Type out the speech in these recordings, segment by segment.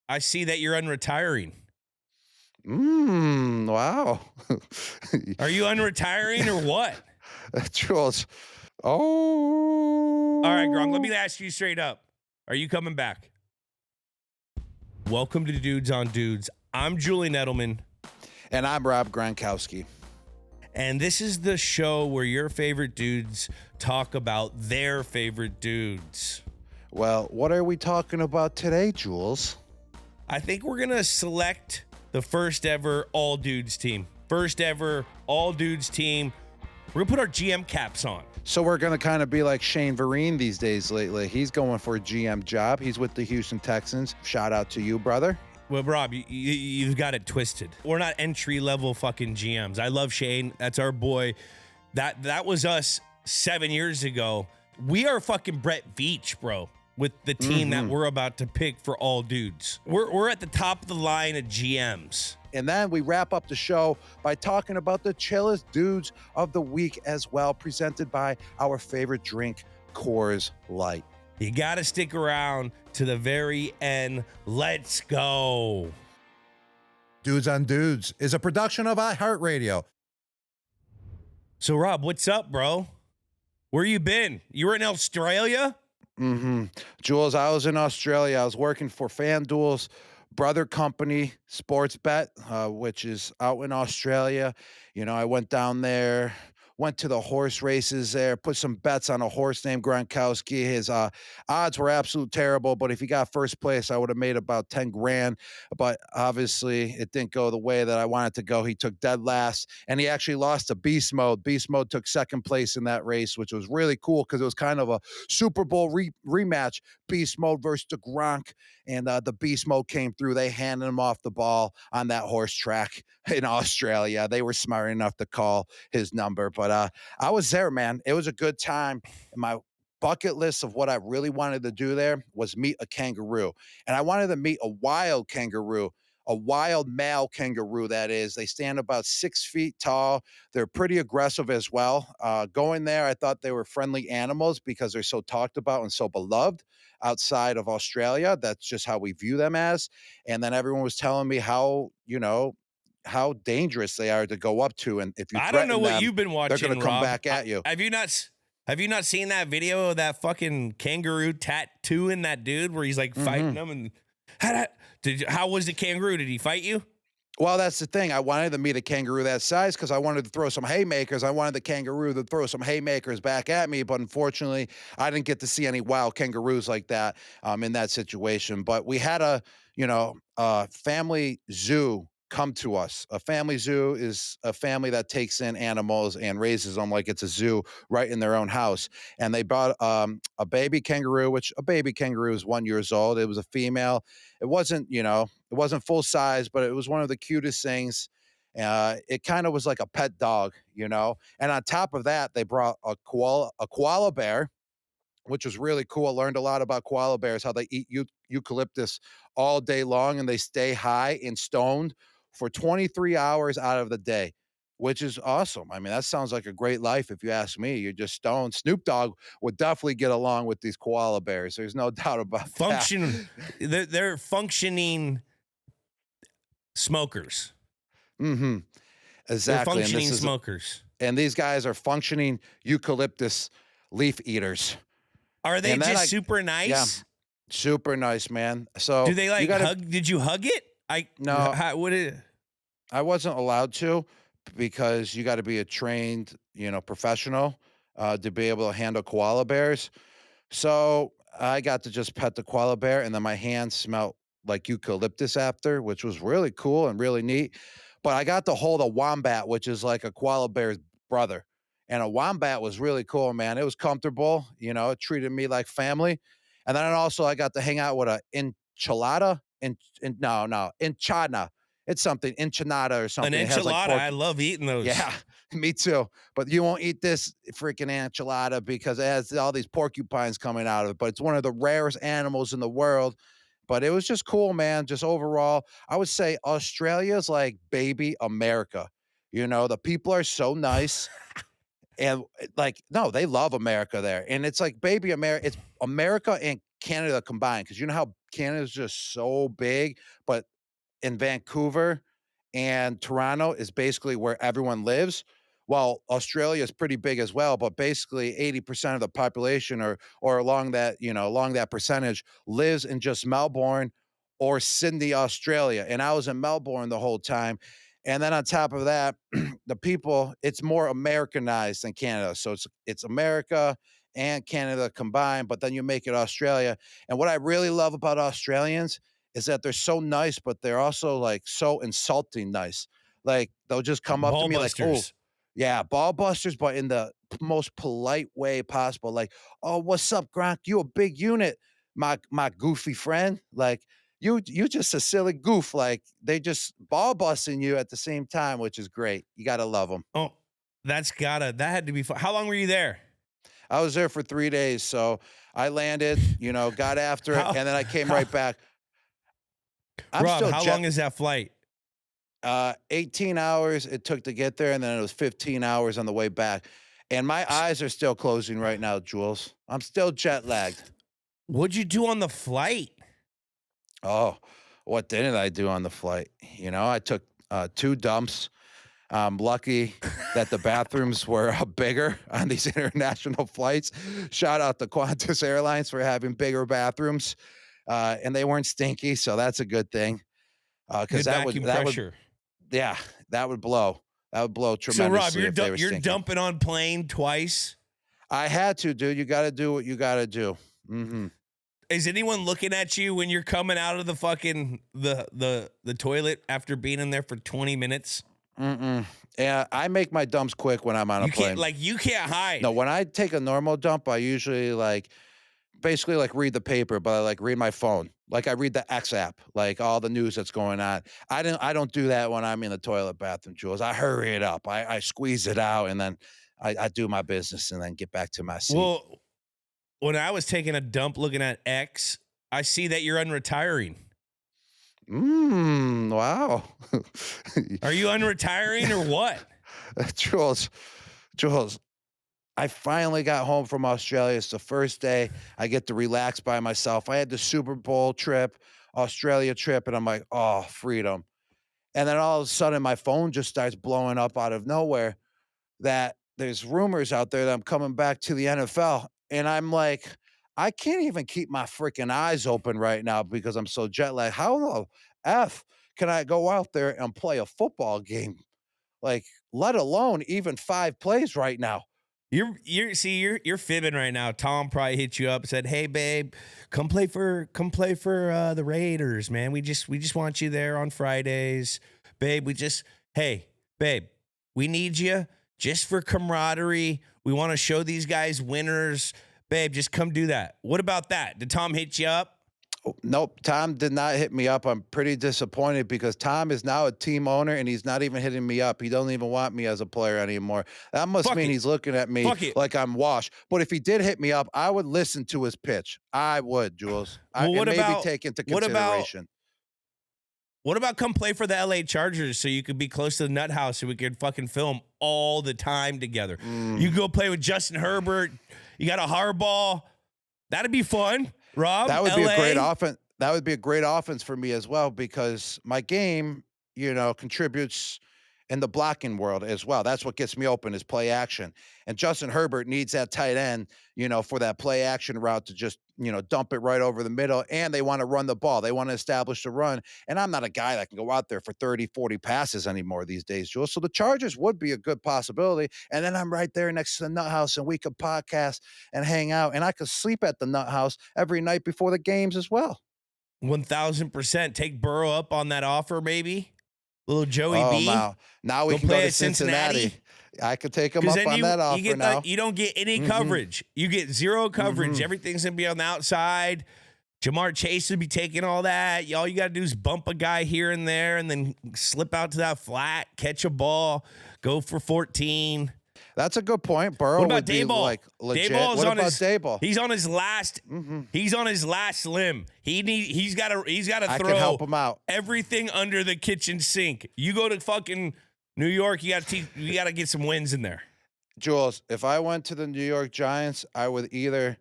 I see that you're unretiring. Wow. Are you unretiring or what? Jules. All right, Gronk, let Oh. me ask you straight up. Are you coming back? Welcome to Dudes on Dudes. I'm Julian Edelman, And I'm Rob Gronkowski. and this is the show where your favorite dudes talk about their favorite dudes. Well, what are we talking about today, Jules? I think we're going to select the first ever all dudes team. First ever all dudes team. We're going to put our GM caps on. So we're going to kind of be like Shane Vereen these days lately. He's going for a GM job. He's with the Houston Texans. Shout out to you, brother. Well, Rob, you've got it twisted. We're not entry-level fucking GMs. I love Shane. That's our boy. That was us 7 years ago. We are fucking Brett Veach, bro, with the team that we're about to pick for all dudes. We're at the top of the line of GMs. And then we wrap up the show by talking about the chillest dudes of the week as well, presented by our favorite drink, Coors Light. You got to stick around to the very end. Let's go. Dudes on Dudes is a production of iHeartRadio. So, Rob, what's up, bro? Where you been? You were in Australia? Jules, I was in Australia. I was working for FanDuel's brother company, Sportsbet, which is out in Australia. You know, I went down there, went to the horse races there, put some bets on a horse named Gronkowski. His odds were absolute terrible, but if he got first place, I would have made about 10 grand. But obviously, it didn't go the way that I wanted to go. He took dead last, and he actually lost to Beast Mode. Beast Mode took second place in that race, which was really cool because it was kind of a Super Bowl rematch. Beast Mode versus the Gronk, and the Beast Mode came through. They handed him off the ball on that horse track in Australia. They were smart enough to call his number, but I was there, man. It was a good time. And my bucket list of what I really wanted to do there was meet a kangaroo. And I wanted to meet a wild kangaroo, a wild male kangaroo, that is. They stand about 6 feet tall. They're pretty aggressive as well. Going there, I thought they were friendly animals because they're so talked about and so beloved outside of Australia. That's just how we view them as. And then everyone was telling me how, how dangerous they are to go up to, and if you I don't know threaten what them, you've been watching, they're going to come Rob. back at you. Have you not seen that video of that fucking kangaroo tattooing that dude where he's like fighting him? And how was the kangaroo? Did he fight you? Well, that's the thing. I wanted to meet a kangaroo that size because I wanted to throw some haymakers. I wanted the kangaroo to throw some haymakers back at me, but unfortunately, I didn't get to see any wild kangaroos like that in that situation. But we had a family zoo come to us. A family zoo is a family that takes in animals and raises them like it's a zoo right in their own house. And they brought a baby kangaroo, which a baby kangaroo is 1 year old. It was a female. It wasn't, it wasn't full size, but it was one of the cutest things. It kind of was like a pet dog, And on top of that, they brought a koala bear, which was really cool. I learned a lot about koala bears, how they eat eucalyptus all day long and they stay high and stoned for 23 hours out of the day, which is awesome. I mean, that sounds like a great life if you ask me. You're just stoned. Snoop Dogg would definitely get along with these koala bears. There's no doubt about that. They're functioning smokers. Exactly. They're functioning smokers. And these guys are functioning eucalyptus leaf eaters. Are they just super nice? Yeah, super nice, man. So do they hug? Did you hug it? No. I wasn't allowed to because you got to be a trained, professional to be able to handle koala bears. So I got to just pet the koala bear, and then my hands smelled like eucalyptus after, which was really cool and really neat. But I got to hold a wombat, which is like a koala bear's brother. And a wombat was really cool, man. It was comfortable, it treated me like family. And then also I got to hang out with a enchilada. Enchana. It's something, enchilada or something. An enchilada, I love eating those. Yeah, me too. But you won't eat this freaking enchilada because it has all these porcupines coming out of it. But it's one of the rarest animals in the world. But it was just cool, man. Just overall, I would say Australia's like baby America. The people are so nice. And no, they love America there. And it's like baby America. It's America and Canada combined, because you know how Canada's just so big, but in Vancouver and Toronto is basically where everyone lives. Well, Australia is pretty big as well, but basically 80% of the population or along that, along that percentage lives in just Melbourne or Sydney, Australia. And I was in Melbourne the whole time. And then on top of that, the people, it's more Americanized than Canada. So it's America and Canada combined, but then you make it Australia. And what I really love about Australians is that they're so nice, but they're also like so insulting nice. Like they'll just come up to Ball me like, "Oh, busters. yeah, ball busters," but in the most polite way possible. Like, "Oh, what's up, Gronk? You a big unit, my goofy friend." Like you just a silly goof. Like they just ball busting you at the same time, which is great. You gotta love them. Oh, that had to be fun. How long were you there? I was there for 3 days, so I landed, got after it, How and then I came how right back. I'm Rob, still how long is that flight? 18 hours it took to get there, and then it was 15 hours on the way back. And my eyes are still closing right now, Jules. I'm still jet lagged. What'd you do on the flight? Oh, what didn't I do on the flight? I took 2 dumps. I'm lucky that the bathrooms were bigger on these international flights. Shout out to Qantas Airlines for having bigger bathrooms, and they weren't stinky, so that's a good thing. Because Good vacuum that would pressure. yeah, that would blow. That would blow So Rob, tremendously if they were you're stinky. dumping on plane twice. I had to, dude. You got to do what you got to do. Is anyone looking at you when you're coming out of the fucking the toilet after being in there for 20 minutes? Yeah, I make my dumps quick when I'm on a plane. You can't hide. No, when I take a normal dump, I usually basically read the paper, but I read my phone. Like I read the X app, like all the news that's going on. I don't do that when I'm in the toilet bathroom, Jules. I hurry it up. I squeeze it out, and then I do my business and then get back to my seat. Well, when I was taking a dump looking at X, I see that you're unretiring. Wow. Are you unretiring or what? Jules, I finally got home from Australia. It's the first day I get to relax by myself. I had the Super Bowl trip, Australia trip, and I'm like, oh, freedom. And then all of a sudden, my phone just starts blowing up out of nowhere that there's rumors out there that I'm coming back to the NFL. And I'm like, I can't even keep my freaking eyes open right now because I'm so jet lagged. How the F can I go out there and play a football game? Like, let alone even 5 plays right now. You're fibbing right now. Tom probably hit you up, said, "Hey babe, come play for the Raiders, man. We just want you there on Fridays, babe. Hey babe, we need you just for camaraderie. We want to show these guys winners, babe. Just come do that." What about that? Did Tom hit you up? Nope, Tom did not hit me up. I'm pretty disappointed because Tom is now a team owner and he's not even hitting me up. He doesn't even want me as a player anymore. That must mean he's looking at me like I'm washed. But if he did hit me up, I would listen to his pitch. I would, Jules. Maybe take into consideration. What about come play for the LA Chargers so you could be close to the nut house so we could fucking film all the time together? You go play with Justin Herbert. You got a Harbaugh. That'd be fun. Rob, that would LA. be a great offense. That would be a great offense for me as well because my game, contributes in the blocking world as well. That's what gets me open is play action. And Justin Herbert needs that tight end, for that play action route to just, dump it right over the middle. And they want to run the ball. They want to establish the run. And I'm not a guy that can go out there for 30, 40 passes anymore these days, Jules. So the Chargers would be a good possibility. And then I'm right there next to the Nut House and we could podcast and hang out. And I could sleep at the Nut House every night before the games as well. 1,000%. Take Burrow up on that offer, maybe. Little Joey B. Now we can go to Cincinnati. I could take him up on that offer now. You don't get any coverage. You get zero coverage. Everything's going to be on the outside. Jamar Chase would be taking all that. All you got to do is bump a guy here and there and then slip out to that flat, catch a ball, go for 14. That's a good point. Burrow would be legit. What about Daboll? He's on his last. He's on his last limb. He's got to throw. I can help him out. Everything under the kitchen sink. You go to fucking New York. You got to get some wins in there. Jules, if I went to the New York Giants, I would either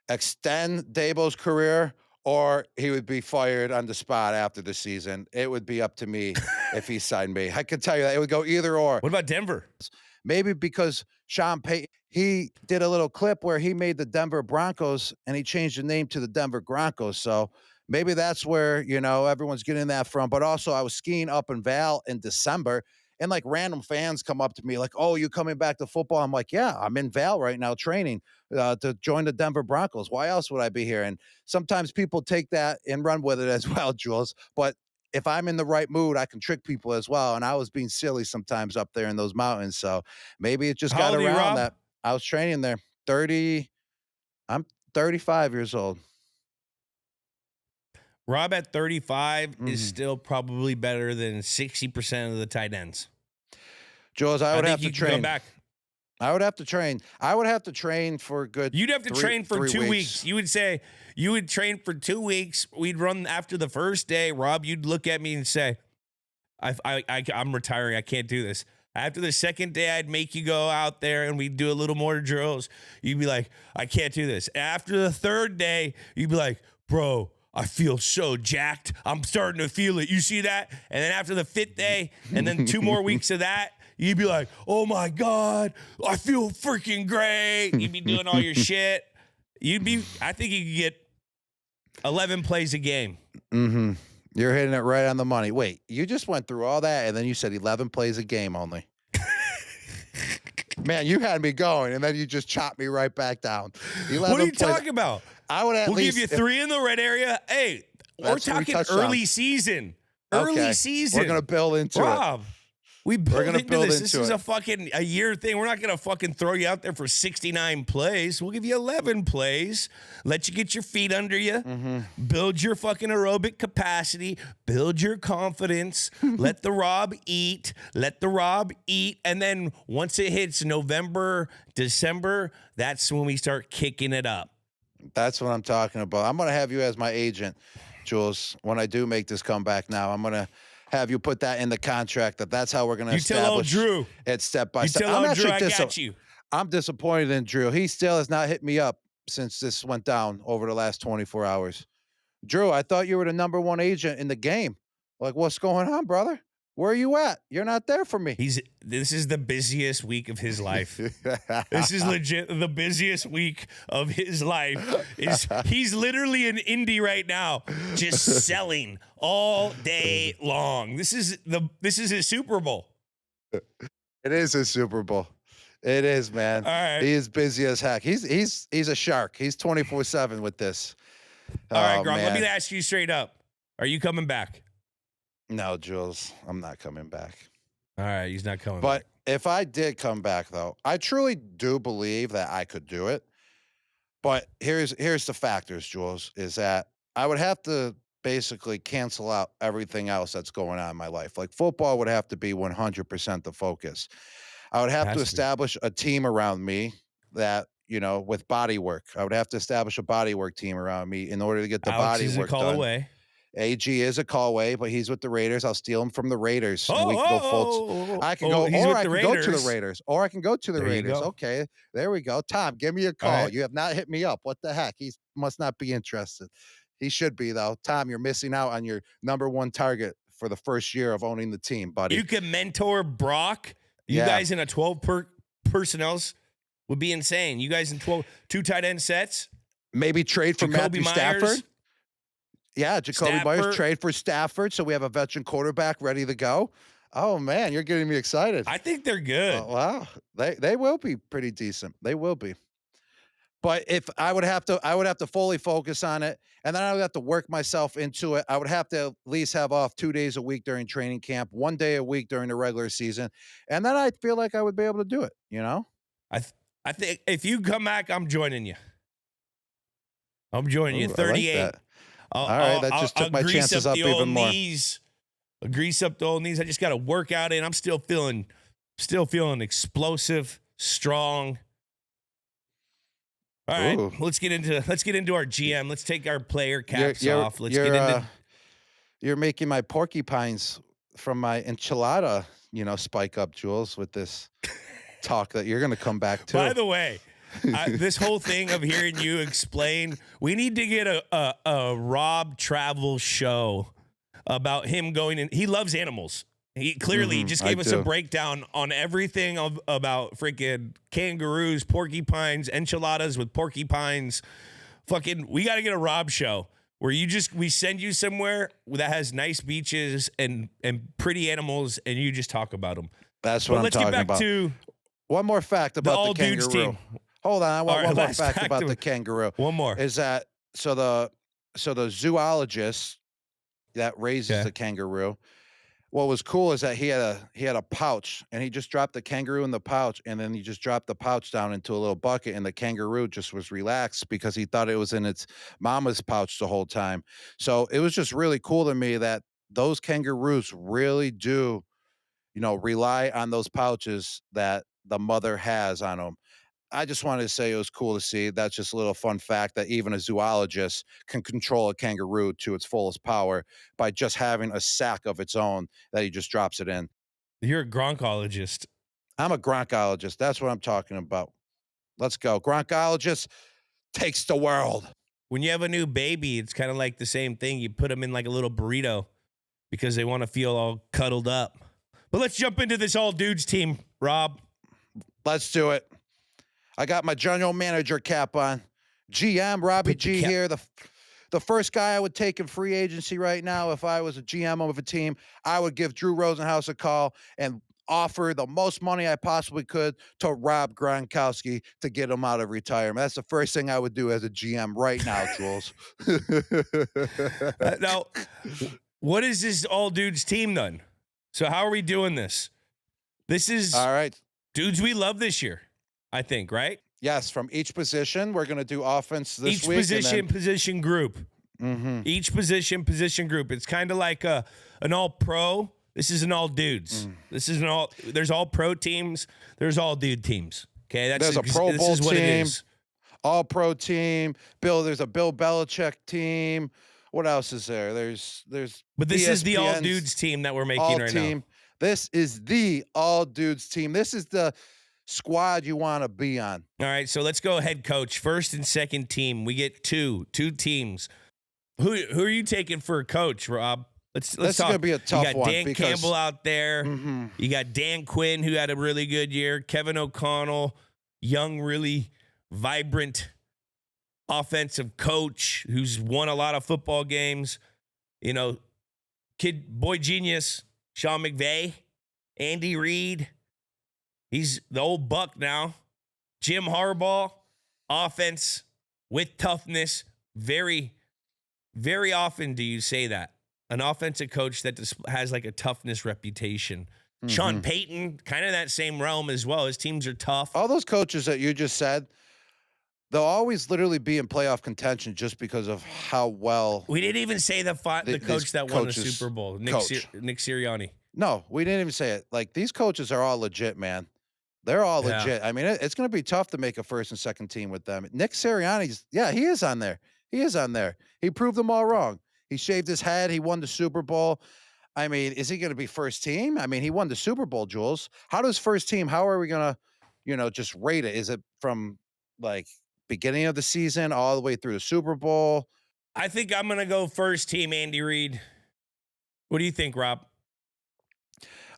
extend Dabo's career, or he would be fired on the spot after the season. It would be up to me if he signed me. I can tell you that it would go either or. What about Denver? Maybe because Sean Payton, he did a little clip where he made the Denver Broncos and he changed the name to the Denver Broncos. So maybe that's where, everyone's getting that from. But also, I was skiing up in Val in December, and like random fans come up to me like, "Oh, you coming back to football?" I'm like, "Yeah, I'm in Val right now training to join the Denver Broncos. Why else would I be here?" And sometimes people take that and run with it as well, Jules. But if I'm in the right mood, I can trick people as well. And I was being silly sometimes up there in those mountains. So maybe it just How got old are you, around Rob? that I was training there. I'm 35 years old. Rob at 35 is Mhm. still probably better than 60% of the tight ends. Jules, I would think have to you can come train. back. I would have to train. I would have to train for a good. You'd have to train for 3 2 weeks. You would say you would train for 2 weeks. We'd run after the first day. Rob, you'd look at me and say, I'm retiring. I can't do this. After the second day, I'd make you go out there and we'd do a little more drills. You'd be like, I can't do this. After the third day, you'd be like, bro, I feel so jacked. I'm starting to feel it. You see that? And then after the fifth day, and then 2 more weeks of that, you'd be like, oh my God, I feel freaking great. You'd be doing all your shit. I think you could get 11 plays a game. Mm-hmm. You're hitting it right on the money. Wait, you just went through all that and then you said 11 plays a game only. Man, you had me going and then you just chopped me right back down. 11 What are you plays. talking about? I would at We'll least give you 3 in the red area. Hey, we're That's 3 talking touchdowns. early season. Okay. Early season. We're gonna build into it. Rob, we build gonna into build this. This into is it. a fucking a year thing. We're not gonna fucking throw you out there for 69 plays. We'll give you 11 plays. Let you get your feet under you. Mm-hmm. Build your fucking aerobic capacity. Build your confidence. Let the Rob eat. Let the Rob eat. And then once it hits November, December, that's when we start kicking it up. That's what I'm talking about. I'm going to have you as my agent, Jules. When I do make this comeback now, I'm going to have you put that in the contract that's how we're going to establish Drew. it step by You step. tell old Drew I got you. I'm disappointed in Drew. He still has not hit me up since this went down over the last 24 hours. Drew, I thought you were the number 1 agent in the game. Like, what's going on, brother? Where are you at? You're not there for me. This is the busiest week of his life. This is legit the busiest week of his life. He's literally in Indy right now, just selling all day long. This is his Super Bowl. It is his Super Bowl. It is, man. All right. He is busy as heck. He's a shark. He's 24/7 with this. All right, Gronk, let man. me ask you straight up. Are you coming back? No, Jules, I'm not coming back. All right, he's not coming But back. if I did come back, though, I truly do believe that I could do it. But here's the factors, Jules, is that I would have to basically cancel out everything else that's going on in my life. Like football would have to be 100% the focus. I would have Has to to be. establish a team around me that, with body work. I would have to establish a body work team around me in order to get the Alex body is work a call done. away. AG is a call away, but he's with the Raiders. I'll steal him from the Raiders. And we can go full. I can go, he's or with I the can go to the Raiders. Raiders, or I can go to the There you Raiders. go. Okay, there we go. Tom, give me a call. right. You have not hit me up. What the heck? He must not be interested. He should be though. Tom, you're missing out on your number 1 target for the first year of owning the team, buddy. You can mentor Brock. You Yeah. guys in a 12 personnels would be insane. You guys in 2 tight end sets. Maybe trade for Jacoby Matthew Myers. Stafford. Yeah, Jacoby Myers, Stafford. trade for Stafford, so we have a veteran quarterback ready to go. Oh man, you're getting me excited. I think they're good. Oh, wow, they will be pretty decent. They will be. But if I would have to fully focus on it, and then I would have to work myself into it. I would have to at least have off 2 days a week during training camp, 1 day a week during the regular season, and then I feel like I would be able to do it. I think if you come back, I'm joining you. I'm joining you. Ooh, I like 38. that. All right, that just took my chances up even more. I'll grease up the old knees. I just got to work out in. I'm still feeling explosive, strong. All right, Ooh. let's get into our GM. Let's take our player caps off. Let's get into. You're making my porcupines from my enchilada, spike up, Jules, with this talk that you're going to come back to. By the way, This whole thing of hearing you explain, we need to get a Rob travel show about him going in. He loves animals. He clearly just gave us a breakdown on everything about freaking kangaroos, porcupines, enchiladas with porcupines. Fucking, we got to get a Rob show where we send you somewhere that has nice beaches and pretty animals, and you just talk about them. That's what I'm talking about. Let's get back to one more fact about the kangaroo. Team. Hold on, I want one more fact about the kangaroo. One more is that so the zoologist that raises the kangaroo. What was cool is that he had a pouch, and he just dropped the kangaroo in the pouch, and then he just dropped the pouch down into a little bucket, and the kangaroo just was relaxed because he thought it was in its mama's pouch the whole time. So it was just really cool to me that those kangaroos really do, rely on those pouches that the mother has on them. I just wanted to say it was cool to see. That's just a little fun fact that even a zoologist can control a kangaroo to its fullest power by just having a sack of its own that he just drops it in. You're a Gronkologist. I'm a Gronkologist. That's what I'm talking about. Let's go. Gronkologist takes the world. When you have a new baby, it's kind of like the same thing. You put them in like a little burrito because they want to feel all cuddled up. But let's jump into this all dudes team, Rob. Let's do it. I got my general manager cap on. GM, Robbie G here. The first guy I would take in free agency right now, if I was a GM of a team, I would give Drew Rosenhaus a call and offer the most money I possibly could to Rob Gronkowski to get him out of retirement. That's the first thing I would do as a GM right now, Jules. Now, what is this all dudes team then? So how are we doing this? This is all right. Dudes we love this year. I think, right? Yes, from each position. We're going to do offense this week. Each position group. Each position group. It's kind of like an all-pro. This is an all-dudes. This is there's all-pro teams. There's all-dude teams. Okay? There's a Pro Bowl team. What it is. All-pro team. There's a Bill Belichick team. What else is there? But this is the all-dudes team that we're making right now. This is the all-dudes team. This is the squad you want to be on. All right, so let's go head coach. First and second team. We get two teams. Who are you taking for a coach, Rob? Let's talk. This is going to be a tough one. You got Dan Campbell out there. You got Dan Quinn, who had a really good year. Kevin O'Connell, young, really vibrant offensive coach who's won a lot of football games. Boy genius, Sean McVay, Andy Reid. He's the old buck now. Jim Harbaugh, offense with toughness. Very, very often do you say that. An offensive coach that has like a toughness reputation. Sean Payton, kind of that same realm as well. His teams are tough. All those coaches that you just said, they'll always literally be in playoff contention just because of how well. We didn't even say the coach that won the Super Bowl, Nick Sirianni. No, we didn't even say it. Like, these coaches are all legit, man. They're all legit. I mean, it's going to be tough to make a first and second team with them. Nick Sirianni's, he is on there. He is on there. He proved them all wrong. He shaved his head. He won the Super Bowl. I mean, is he going to be first team? I mean, he won the Super Bowl, Jules. How does first team, how are we going to, just rate it? Is it from, like, beginning of the season all the way through the Super Bowl? I think I'm going to go first team, Andy Reid. What do you think, Rob?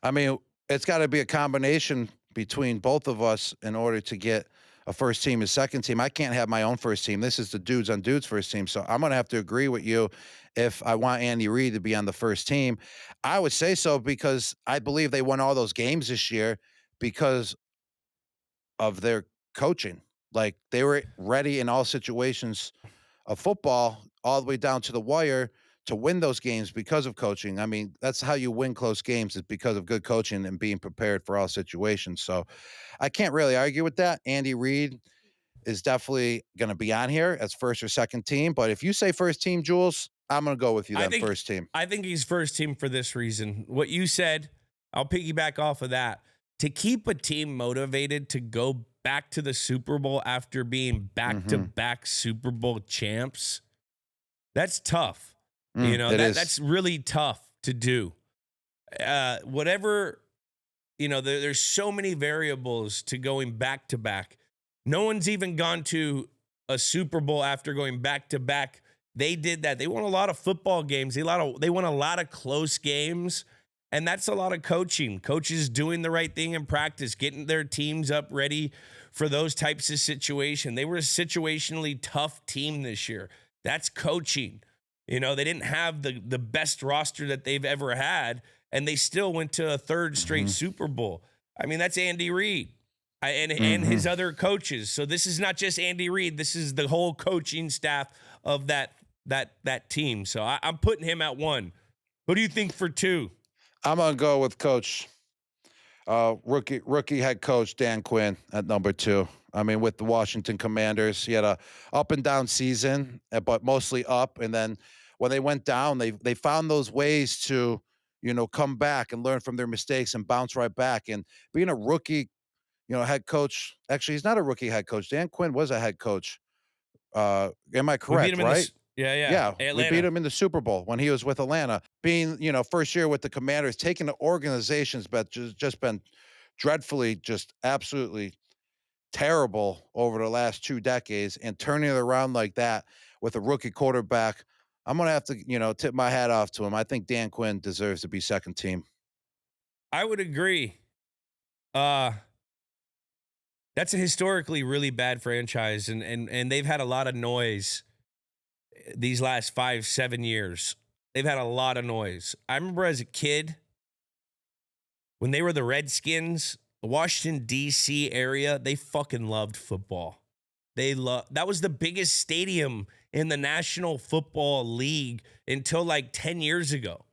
I mean, it's got to be a combination between both of us in order to get a first team and second team. I can't have my own first team. This is the dudes on dudes first team. So I'm going to have to agree with you if I want Andy Reid to be on the first team. I would say so because I believe they won all those games this year because of their coaching. Like, they were ready in all situations of football all the way down to the wire to win those games because of coaching. I mean, that's how you win close games, is because of good coaching and being prepared for all situations. So I can't really argue with that. Andy Reid is definitely going to be on here as first or second team. But if you say first team, Jules, I'm going to go with you then, first team. I think he's first team for this reason. What you said, I'll piggyback off of that. To keep a team motivated to go back to the Super Bowl after being back-to-back Super Bowl champs, that's tough. That's really tough to do. There's so many variables to going back to back. No one's even gone to a Super Bowl after going back to back. They did that. They won a lot of football games. They won a lot of close games. And that's a lot of coaching. Coaches doing the right thing in practice, getting their teams up ready for those types of situations. They were a situationally tough team this year. That's coaching. You know, they didn't have the best roster that they've ever had, and they still went to a third straight Super Bowl. I mean, that's Andy Reid and his other coaches. So this is not just Andy Reid. This is the whole coaching staff of that team. So I'm putting him at 1. Who do you think for 2? I'm gonna go with Coach, rookie head coach Dan Quinn at number 2. I mean, with the Washington Commanders, he had a up and down season, but mostly up. And then when they went down, they found those ways to, come back and learn from their mistakes and bounce right back. And being a rookie, head coach. Actually, he's not a rookie head coach. Dan Quinn was a head coach. Am I We beat correct? him Right? Yeah, we Atlanta. beat him in the Super Bowl when he was with Atlanta. Being, first year with the Commanders, taking the organization's but just been dreadfully, just absolutely terrible over the last 2 decades, and turning it around like that with a rookie quarterback. I'm gonna have to, tip my hat off to him. I think Dan Quinn deserves to be second team. I would agree. That's a historically really bad franchise, and they've had a lot of noise these last 5-7 years. They've had a lot of noise. I remember as a kid when they were the Redskins, the Washington, D.C. area, they fucking loved football. That was the biggest stadium in the National Football League until like 10 years ago.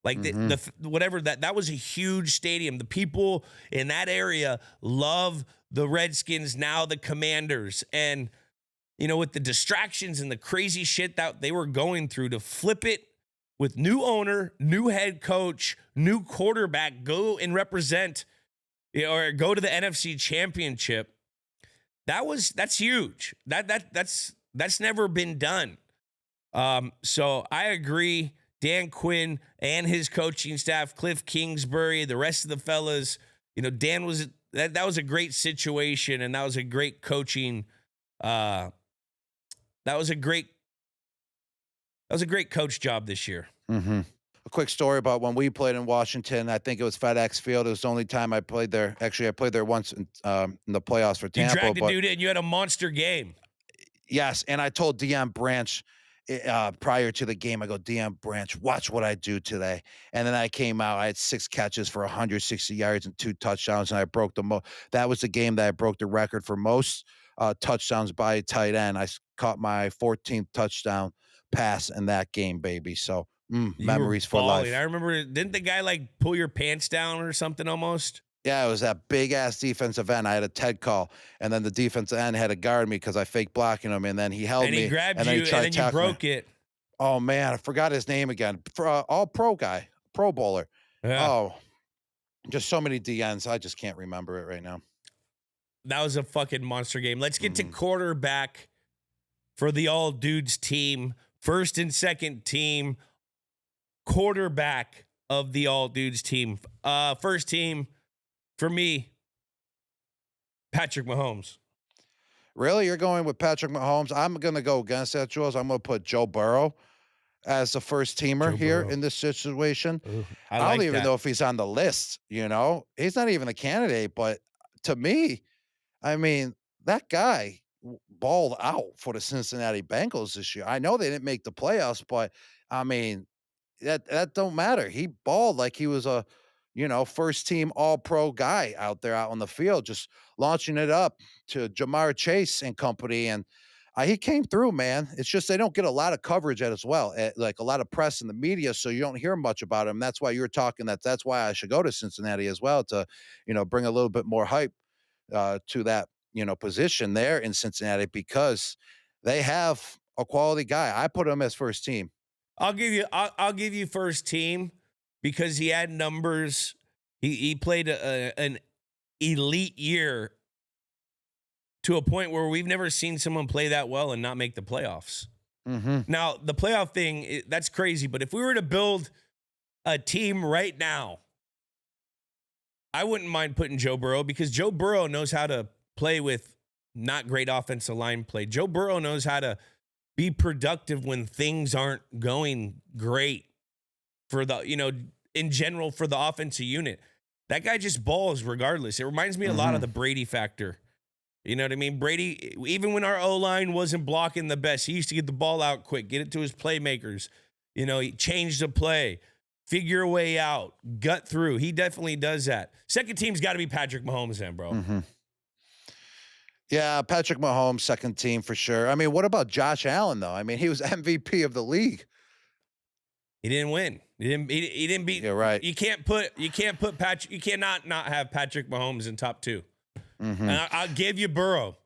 Like that was a huge stadium. The people in that area love the Redskins, now the Commanders. And, with the distractions and the crazy shit that they were going through, to flip it with new owner, new head coach, new quarterback, go and represent, or go to the NFC Championship. That's huge. That's never been done. So I agree. Dan Quinn and his coaching staff, Cliff Kingsbury, the rest of the fellas, Dan was that was a great situation, and that was a great coaching. That was a great coach job this year. A quick story about when we played in Washington. I think it was FedEx Field. It was the only time I played there. Actually, I played there once in the playoffs for Tampa. You dragged a dude in. You had a monster game. Yes, and I told Deion Branch prior to the game, I go, Deion Branch, watch what I do today. And then I came out. I had 6 catches for 160 yards and 2 touchdowns, and I broke that was the game that I broke the record for most touchdowns by a tight end. I caught my 14th touchdown pass in that game, baby. So memories for life. I remember, didn't the guy like pull your pants down or something almost? Yeah, it was that big ass defensive end. I had a Ted call, and then the defensive end had to guard me because I faked blocking him, and then he held me. And he grabbed and then you, he tried and to then you tackle broke me. it. Oh man, I forgot his name again. All pro guy, Pro Bowler. Yeah. Oh, just so many DNs. I just can't remember it right now. That was a fucking monster game. Let's get to quarterback for the all dudes team. First and second team, quarterback of the all dudes team. First team for me, Patrick Mahomes. Really? You're going with Patrick Mahomes? I'm going to go against that, Jules. I'm going to put Joe Burrow as the first teamer here in this situation. Ooh, I don't even know if he's on the list, He's not even a candidate, but to me, I mean, that guy balled out for the Cincinnati Bengals this year. I know they didn't make the playoffs, but I mean, that don't matter. He balled like he was a, first team all pro guy out there out on the field, just launching it up to Jamar Chase and company. And he came through, man. It's just they don't get a lot of coverage as well, like a lot of press in the media, so you don't hear much about him. That's why you're talking that's why I should go to Cincinnati as well to, bring a little bit more hype to that, position there in Cincinnati, because they have a quality guy. I put him as first team. I'll give you first team because he had numbers. He played an elite year to a point where we've never seen someone play that well and not make the playoffs. Now, the playoff thing, that's crazy. But if we were to build a team right now, I wouldn't mind putting Joe Burrow, because Joe Burrow knows how to play with not great offensive line play. Joe Burrow knows how to be productive when things aren't going great for the, in general for the offensive unit. That guy just balls regardless. It reminds me a lot of the Brady factor. You know what I mean? Brady, even when our O-line wasn't blocking the best, he used to get the ball out quick, get it to his playmakers. He changed the play, figure a way out, gut through. He definitely does that. Second team's got to be Patrick Mahomes then, bro. Yeah, Patrick Mahomes, second team for sure. I mean, what about Josh Allen, though? I mean, he was MVP of the league. He didn't win. He didn't beat. You're right. You can't put Patrick. You cannot not have Patrick Mahomes in top 2. And I'll give you Burrow.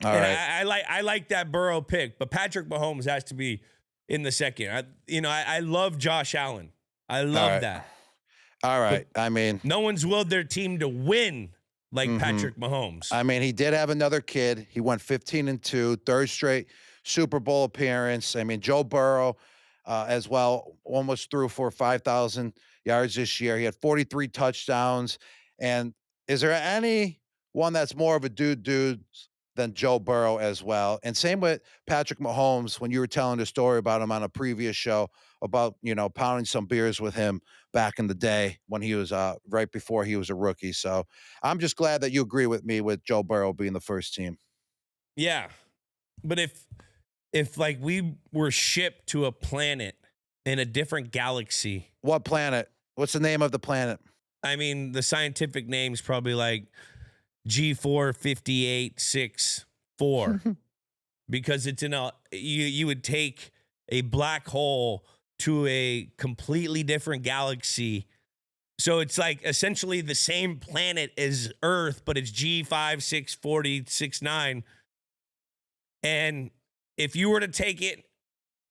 All right. I like that Burrow pick, but Patrick Mahomes has to be in the second. I love Josh Allen. I love that. All right. But I mean, no one's willed their team to win like Patrick Mahomes. I mean, he did have another kid. He went 15-2, third straight Super Bowl appearance. I mean, Joe Burrow as well, almost threw for 5,000 yards this year. He had 43 touchdowns. And is there anyone that's more of a dude than Joe Burrow as well? And same with Patrick Mahomes, when you were telling the story about him on a previous show about, pounding some beers with him back in the day when he was right before he was a rookie. So I'm just glad that you agree with me with Joe Burrow being the first team. Yeah. But if like we were shipped to a planet in a different galaxy. What planet? What's the name of the planet? I mean, the scientific name's probably like G45864 because it's you would take a black hole to a completely different galaxy. So it's like essentially the same planet as Earth, but it's G564069. And if you were to take it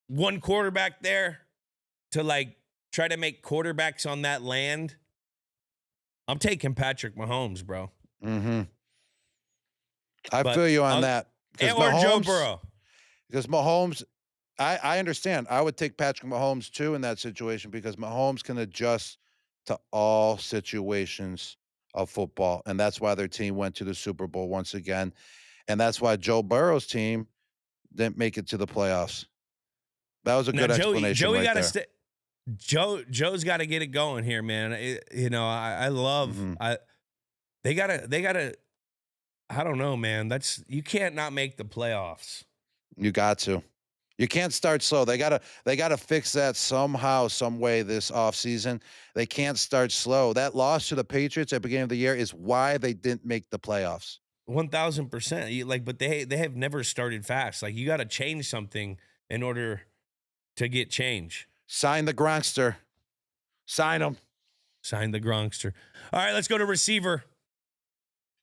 one quarterback there to like try to make quarterbacks on that land, I'm taking Patrick Mahomes, bro. I feel you on that. Or Joe Burrow. Because Mahomes, I understand. I would take Patrick Mahomes too in that situation because Mahomes can adjust to all situations of football. And that's why their team went to the Super Bowl once again. And that's why Joe Burrow's team didn't make it to the playoffs. That was a good explanation. Joey right got to there. stay. Joe's got to get it going here, man. I love. They gotta. I don't know, man. You can't not make the playoffs. You got to. You can't start slow. They gotta fix that somehow, some way this offseason. They can't start slow. That loss to the Patriots at the beginning of the year is why they didn't make the playoffs. 1,000%. Like, but they have never started fast. Like, you got to change something in order to get change. Sign the Gronkster. Sign him. Sign the Gronkster. All right, let's go to receiver.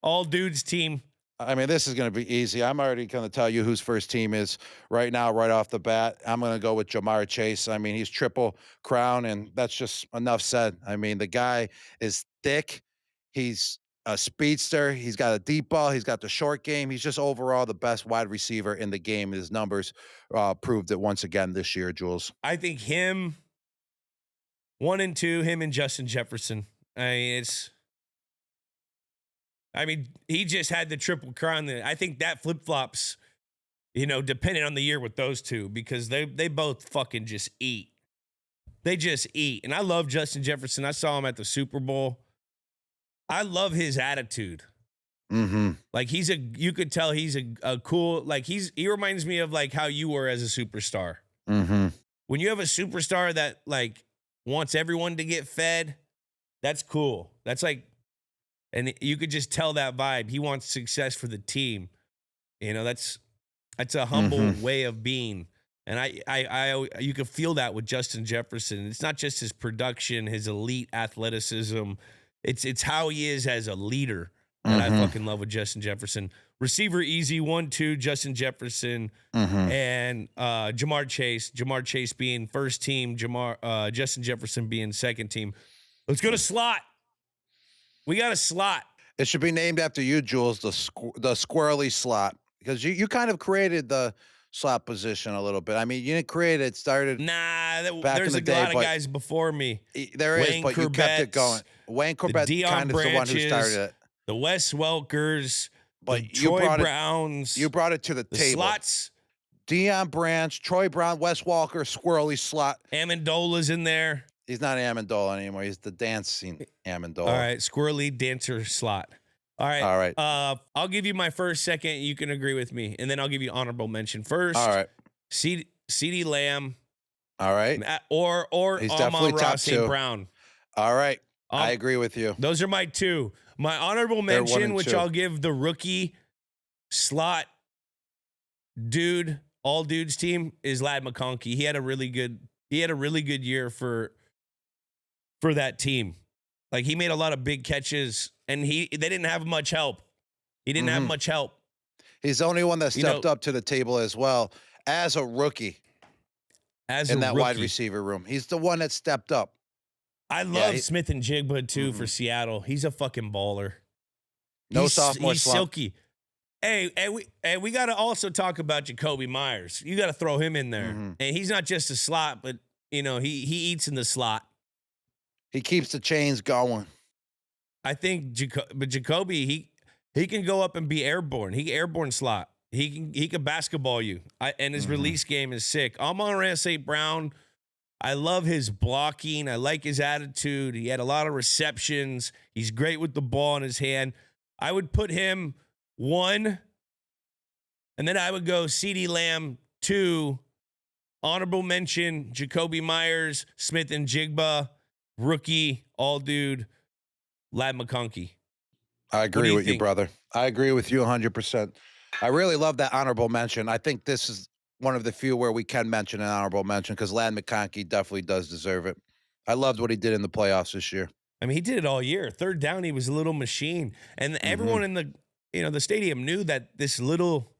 All dudes team. I mean, this is going to be easy. I'm already going to tell you whose first team is right now, right off the bat. I'm going to go with Jamar Chase. I mean, he's triple crown, and that's just enough said. I mean, the guy is thick. He's a speedster. He's got a deep ball. He's got the short game. He's just overall the best wide receiver in the game. His numbers proved it once again this year, Jules. I think him, 1 and 2, him and Justin Jefferson. I mean, he just had the triple crown. I think that flip-flops, depending on the year with those two, because they both fucking just eat. They just eat. And I love Justin Jefferson. I saw him at the Super Bowl. I love his attitude. Like you could tell he's a cool, like he reminds me of like how you were as a superstar. When you have a superstar that like wants everyone to get fed, that's cool. That's like, and you could just tell that vibe. He wants success for the team. That's a humble way of being. And you can feel that with Justin Jefferson. It's not just his production, his elite athleticism. It's how he is as a leader that I fucking love with Justin Jefferson. Receiver easy, 1-2, Justin Jefferson and Jamar Chase. Jamar Chase being first team, Justin Jefferson being second team. Let's go to slot. We got a slot. It should be named after you, Jules, the squirrely slot, because you kind of created the slot position a little bit. I mean, you didn't create it. Started there's a lot of guys before me. There is, but you kept it going. Wayne Corbett kind of is the one who started it. The Wes Welkers, but Troy Browns. You brought it to the the table. slots. Deion Branch, Troy Brown, Wes Walker, Squirrely slot. Amendola's in there. He's not Amendola anymore. He's the dancing Amendola. All right, squirrely dancer slot. All right. All right. I'll give you my first, second. You can agree with me, and then I'll give you honorable mention first. All right. CeeDee Lamb. All right. Or He's Amon definitely top Ross St. two. Brown. All right. I agree with you. Those are my two. My honorable They're one mention, and which two. I'll give the rookie slot dude, all dudes team, is Ladd McConkey. He had a really good year for that team. Like, he made a lot of big catches, and they didn't have much help. He didn't have much help. He's the only one that stepped up to the table as well as a rookie in that wide receiver room. He's the one that stepped up. I love Smith and Jigba too for Seattle. He's a fucking baller. He's sophomore slump. Silky. Hey, we got to also talk about Jacoby Myers. You got to throw him in there. And he's not just a slot, but he eats in the slot. He keeps the chains going. I think Jacoby, he can go up and be airborne. He can airborne slot. He can basketball you. And his release game is sick. Amon-Ra St. Brown, I love his blocking. I like his attitude. He had a lot of receptions. He's great with the ball in his hand. I would put him 1, and then I would go CeeDee Lamb 2, honorable mention, Jacoby Myers, Smith and Jigba, rookie, all dude, Ladd McConkey. I agree with you, brother. I agree with you 100%. I really love that honorable mention. I think this is one of the few where we can mention an honorable mention because Ladd McConkey definitely does deserve it. I loved what he did in the playoffs this year. I mean, he did it all year. Third down, he was a little machine. And everyone in the stadium knew that this little,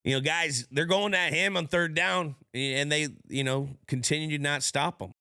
guys, they're going at him on third down, and they, continue to not stop him.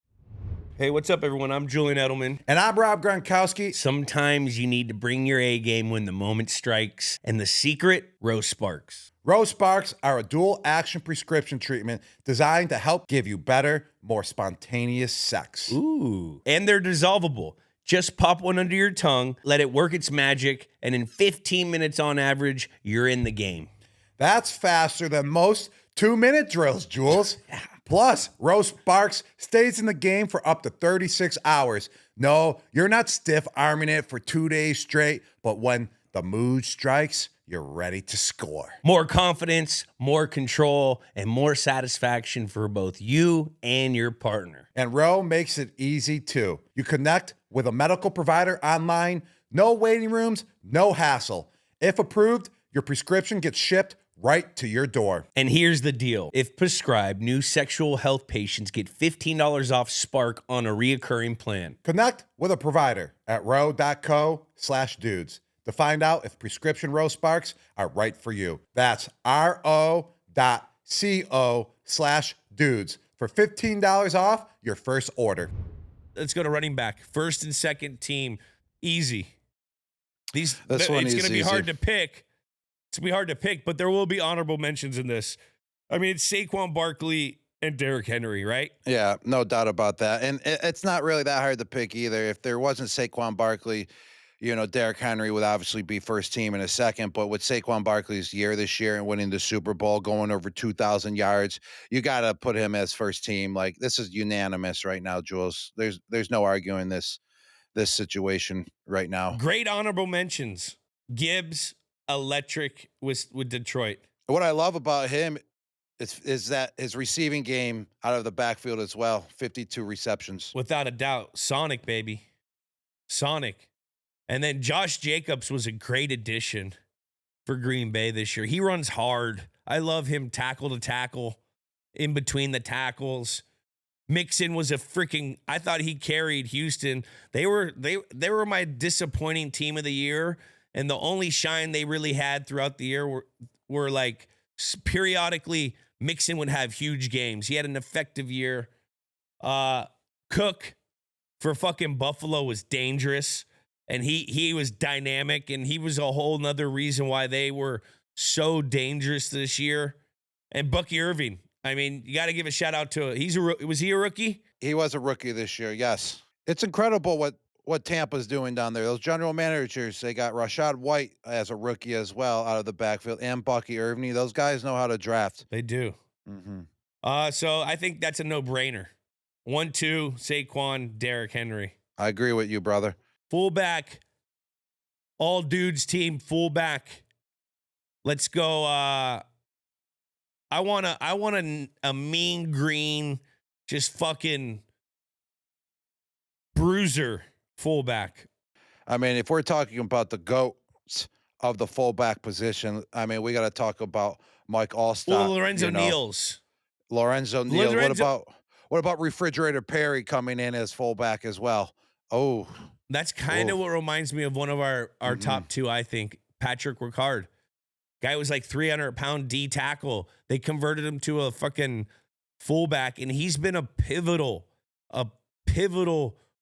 Hey, what's up, everyone? I'm Julian Edelman. And I'm Rob Gronkowski. Sometimes you need to bring your A game when the moment strikes, and the secret, Rose Sparks. Rose Sparks are a dual action prescription treatment designed to help give you better, more spontaneous sex. Ooh. And they're dissolvable. Just pop one under your tongue, let it work its magic, and in 15 minutes on average, you're in the game. That's faster than most 2-minute drills, Jules. Plus, Rose Sparks stays in the game for up to 36 hours. No, you're not stiff-arming it for 2 days straight, but when the mood strikes, you're ready to score. More confidence, more control, and more satisfaction for both you and your partner. And Ro makes it easy, too. You connect with a medical provider online, no waiting rooms, no hassle. If approved, your prescription gets shipped right to your door. And here's the deal. If prescribed, new sexual health patients get $15 off Spark on a reoccurring plan. Connect with a provider at ro.co/dudes to find out if prescription Rose Sparks are right for you. That's ro.co/dudes for $15 off your first order. Let's go to running back. First and second team, easy. It's This one going is to be easy. hard to pick. It's going to be hard to pick, but there will be honorable mentions in this. I mean, it's Saquon Barkley and Derrick Henry, right? Yeah, no doubt about that. And it's not really that hard to pick either. If there wasn't Saquon Barkley, Derrick Henry would obviously be first team in a second. But with Saquon Barkley's year this year and winning the Super Bowl, going over 2,000 yards, you got to put him as first team. Like, this is unanimous right now, Jules. There's no arguing this situation right now. Great honorable mentions. Gibbs, electric with Detroit. What I love about him is that his receiving game out of the backfield as well, 52 receptions. Without a doubt. Sonic, baby. Sonic. And then Josh Jacobs was a great addition for Green Bay this year. He runs hard. I love him tackle to tackle, in between the tackles. Mixon was I thought he carried Houston. They were my disappointing team of the year. And the only shine they really had throughout the year were like periodically Mixon would have huge games. He had an effective year. Cook for fucking Buffalo was dangerous. And he was dynamic. And he was a whole nother reason why they were so dangerous this year. And Bucky Irving. I mean, you got to give a shout out to was he a rookie? He was a rookie this year, yes. It's incredible what what Tampa's doing down there. Those general managers, they got Rashad White as a rookie as well out of the backfield, and Bucky Irving. Those guys know how to draft. They do. Mm-hmm. So I think that's a no-brainer. 1-2, Saquon, Derrick Henry. I agree with you, brother. Fullback, all dudes team, fullback. Let's go. I want a mean green, just fucking bruiser fullback. I mean, if we're talking about the GOATs of the fullback position, I mean, we got to talk about Mike Allstott. Well, Lorenzo Neal's. Lorenzo Neal. What about Refrigerator Perry coming in as fullback as well? Oh, that's kind of what reminds me of one of our top two, I think. Patrick Ricard. Guy was like 300-pound D tackle. They converted him to a fucking fullback, and he's been a pivotal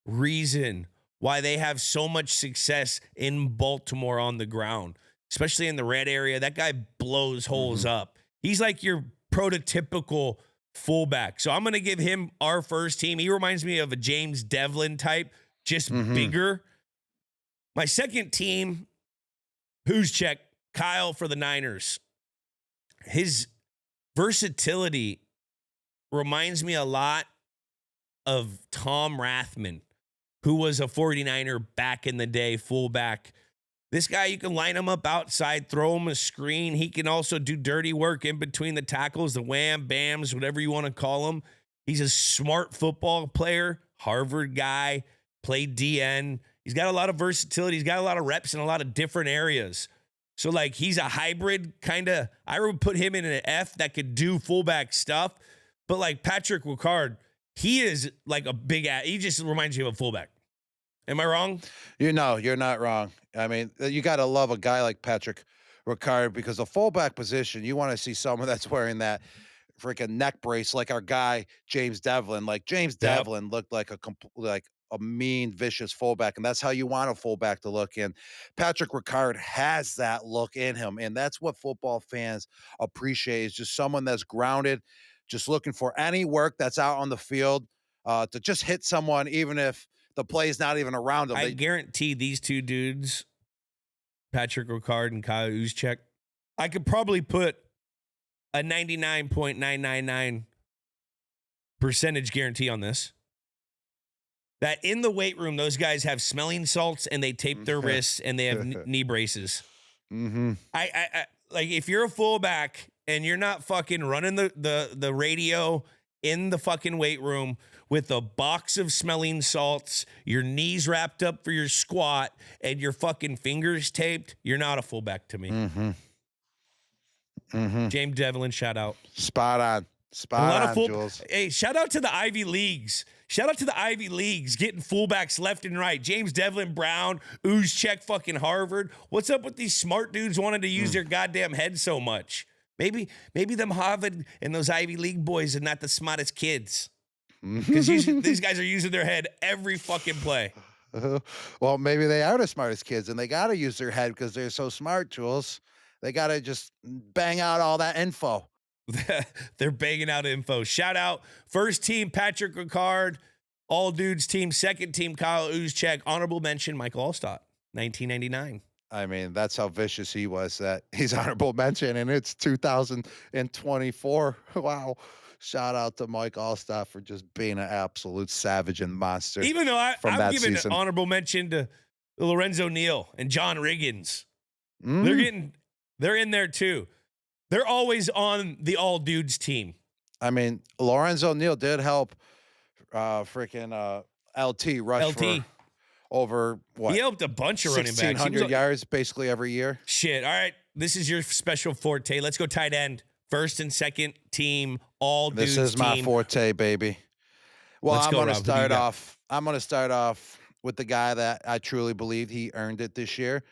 reason why they have so much success in Baltimore on the ground, especially in the red area. That guy blows holes up. He's like your prototypical fullback. So I'm going to give him our first team. He reminds me of a James Devlin type, just bigger. My second team, who's check? Kyle for the Niners. His versatility reminds me a lot of Tom Rathman, who was a 49er back in the day, fullback. This guy, you can line him up outside, throw him a screen. He can also do dirty work in between the tackles, the wham, bams, whatever you want to call him. He's a smart football player, Harvard guy, played DN. He's got a lot of versatility. He's got a lot of reps in a lot of different areas. So, like, he's a hybrid kind of. I would put him in an F that could do fullback stuff. But, like, Patrick Ricard, he is like a big ass. He just reminds you of a fullback. Am I wrong? You're not wrong. I mean, you got to love a guy like Patrick Ricard, because the fullback position, you want to see someone that's wearing that freaking neck brace like our guy, James Devlin. Like, James Devlin looked like a mean, vicious fullback, and that's how you want a fullback to look. And Patrick Ricard has that look in him, and that's what football fans appreciate, is just someone that's grounded, just looking for any work that's out on the field, to just hit someone, even if the play is not even around them. I guarantee these two dudes, Patrick Ricard and Kyle Juszczyk, I could probably put a 99.999% guarantee on this. That in the weight room, those guys have smelling salts and they tape their wrists and they have knee braces. I like, if you're a fullback and you're not fucking running the radio in the fucking weight room with a box of smelling salts, your knees wrapped up for your squat, and your fucking fingers taped, you're not a fullback to me. James Devlin, shout out. Spot on. Spot on, Jules. Hey, shout out to the Ivy Leagues. Shout out to the Ivy Leagues getting fullbacks left and right. James Devlin, Brown, Juszczyk, fucking Harvard. What's up with these smart dudes wanting to use their goddamn head so much? Maybe them Harvard and those Ivy League boys are not the smartest kids. Because these guys are using their head every fucking play. Well, maybe they are the smartest kids, and they got to use their head because they're so smart, Jules. They got to just bang out all that info. They're banging out info. Shout out first team Patrick Ricard, all dudes team, second team Kyle Juszczyk, honorable mention Michael Allstott, 1999. I mean, that's how vicious he was, that he's honorable mention, and it's 2024. Wow. Shout out to Mike Allstott for just being an absolute savage and monster. Even though I'm giving an honorable mention to Lorenzo Neal and John Riggins. They're in there too. They're always on the all dudes team. I mean, Lorenzo Neal did help freaking LT rush for over what? He helped a bunch of running backs. 1,600 yards basically every year. Shit. All right. This is your special forte. Let's go tight end. First and second team, all dudes team. This is my forte, baby. Well, I'm going to start off. I'm going to start off with the guy that I truly believe he earned it this year.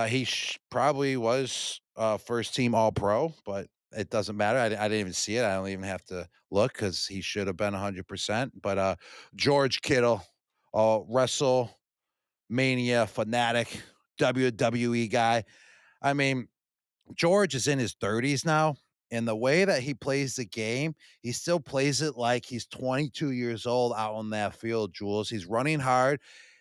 He probably was first team All Pro, but it doesn't matter. I didn't even see it. I don't even have to look because he should have been 100%. But George Kittle, WrestleMania fanatic, WWE guy. I mean, George is in his 30s now, and the way that he plays the game, he still plays it like he's 22 years old out on that field, Jules. He's running hard.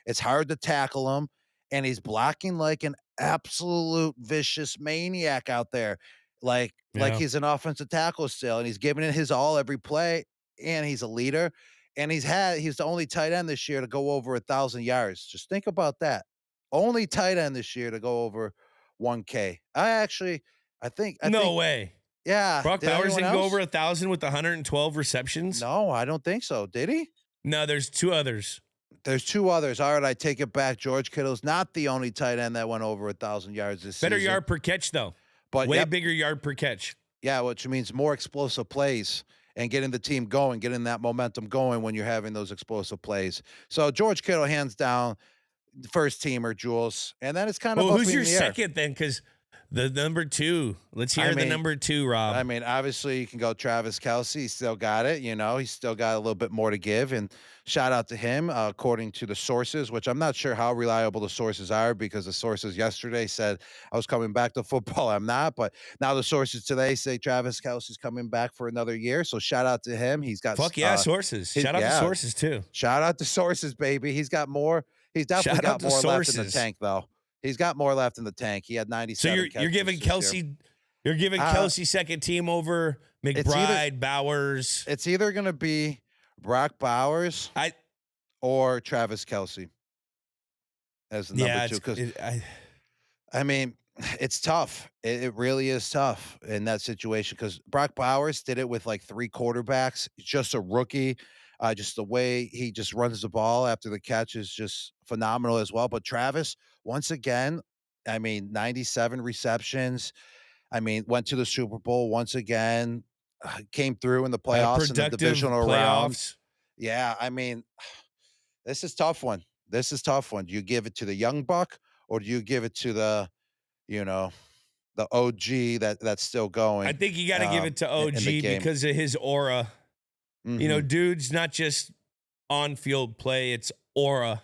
It's hard to tackle him, and he's blocking like an absolute vicious maniac out there. Like Yeah. he's an offensive tackle still, and he's giving it his all every play, and he's a leader. And he's the only tight end this year to go over 1,000 yards. Just think about that. Only tight end this year to go over 1K. I No think, way. yeah. Brock Did Bowers anyone didn't go else? over 1,000 with 112 receptions. No, I don't think so. Did he? No, there's two others. There's two others. All right, I take it back. George Kittle's not the only tight end that went over 1,000 yards this Better season. yard per catch, though. But Way yep, bigger yard per catch. yeah, which means more explosive plays and getting the team going, getting that momentum going when you're having those explosive plays. So George Kittle, hands down, first teamer, Jules. And then it's kind of Well, up who's in your the air. second then? Because the number two. Let's hear I the mean- number two, Rob. I mean, obviously you can go Travis Kelce. He's still got it, he's still got a little bit more to give. And shout out to him, according to the sources, which I'm not sure how reliable the sources are because the sources yesterday said I was coming back to football. I'm not, but now the sources today say Travis Kelce's coming back for another year. So shout out to him. He's got Fuck yeah, sources. Shout out to yeah. sources too. Shout out to sources, baby. He's got more. He's definitely Shout out got to more left in the sources. tank, though. He's got more left in the tank. He had So 97. you're catches giving this year. Kelce, you're giving Uh, Kelce second team over McBride, Bowers. It's either going to be Brock Bowers I or Travis Kelce as the number two. Because I mean, it's tough. It really is tough in that situation because Brock Bowers did it with like 3 quarterbacks. He's just a rookie. Just the way he just runs the ball after the catch is just phenomenal as well. But Travis, once again, I mean, 97 receptions. I mean, went to the Super Bowl once again. Came through in the playoffs and the productive divisional round. playoffs. Yeah, I mean, this is tough one. This is tough one. Do you give it to the young buck or do you give it to you know, the OG that's still going? I think you got to give it to in OG the game. because of his aura. You know, Mhm. dude's not just on field play, it's aura.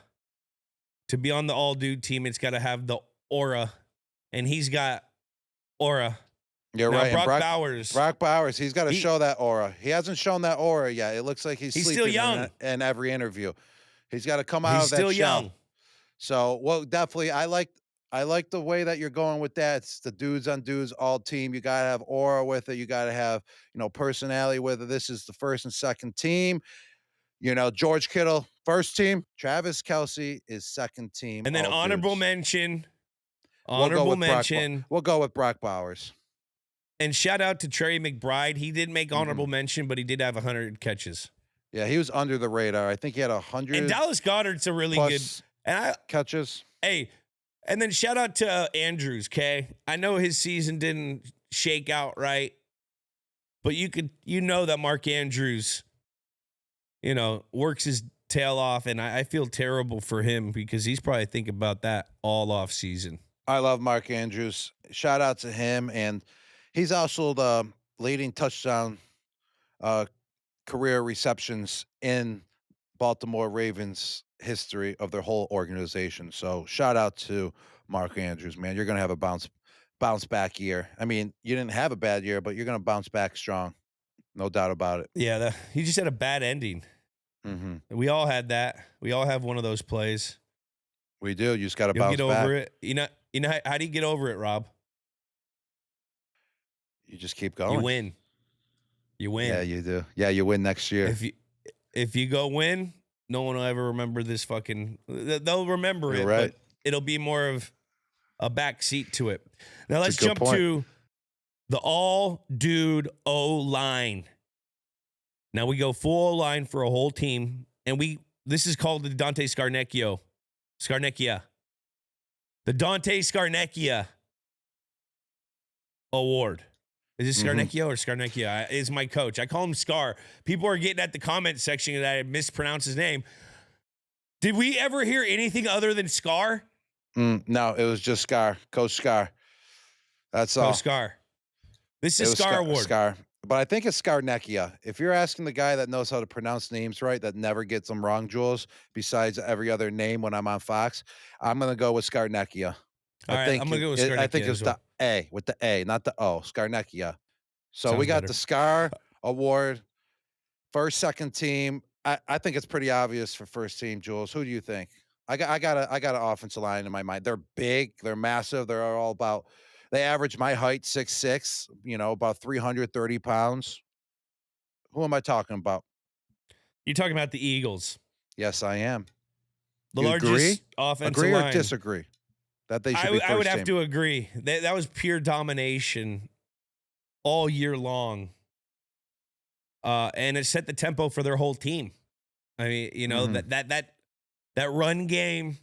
To be on the all dude team, it's got to have the aura. And he's got aura. You're Now, right. And Brock Bowers, he's got to show that aura. He hasn't shown that aura yet. It looks like he's still sleeping young. in every interview. He's got to come out he's of that still shell. young. So, well, definitely, I like the way that you're going with that. It's the dudes on dudes all team. You got to have aura with it. You got to have, personality with it. This is the first and second team. George Kittle, first team. Travis Kelce is second team. And then all honorable dudes. mention. We'll go Honorable with mention. We'll go with Brock Bowers. And shout out to Trey McBride. He did make honorable Mm-hmm. mention, but he did have 100 catches. Yeah, he was under the radar. I think he had 100 And Dallas Goddard's a really good. plus And catches. and then shout out to Andrews, okay? I know his season didn't shake out right, but you know that Mark Andrews, works his tail off, and I feel terrible for him because he's probably thinking about that all off season. I love Mark Andrews. Shout out to him. And he's also the leading touchdown career receptions in Baltimore Ravens history of their whole organization. So shout out to Mark Andrews, man. You're going to have a bounce back year. I mean, you didn't have a bad year, but you're going to bounce back strong. No doubt about it. Yeah, he just had a bad ending. Mm-hmm. We all had that. We all have one of those plays. We do. You just got to You'll bounce get back. over it. How do you get over it, Rob? You just keep going. You win. You win. Yeah, you do. Yeah, you win next year. If you go win, no one will ever remember this fucking. They'll remember You're it, right. but it'll be more of a back seat to it. Now let's That's a good jump point. to the all dude O line. Now we go full O line for a whole team, and this is called the Dante Scarnecchia. The Dante Scarnecchia Award. Is it Scarnecchia or Scarnecchia? Is my coach. I call him Scar. People are getting at the comment section that I mispronounced his name. Did we ever hear anything other than Scar? No, it was just Scar. Coach Scar. That's all. Oh, Scar. This It is was Scar Award. Scar. But I think it's Scarnecchia. If you're asking the guy that knows how to pronounce names right, that never gets them wrong, Jules, besides every other name when I'm on Fox, I'm going to go with Scarnecchia. All right, I'm gonna go with I Scarnecchia think it's as well. the A, with the A, not the O. Scarnecchia. So we Sounds got better. the Scar Award, first, second team. I think it's pretty obvious for first team, Jules. Who do you think? I got an offensive line in my mind. They're big, they're massive, they're all about. They average my height 6'6", about 330 pounds. Who am I talking about? You're talking about the Eagles, Yes, I am. the You largest agree? offensive Agree or line. disagree that they should be I would first have team? to agree. That was pure domination all year long. And it set the tempo for their whole team. I mean, Mhm. that run game,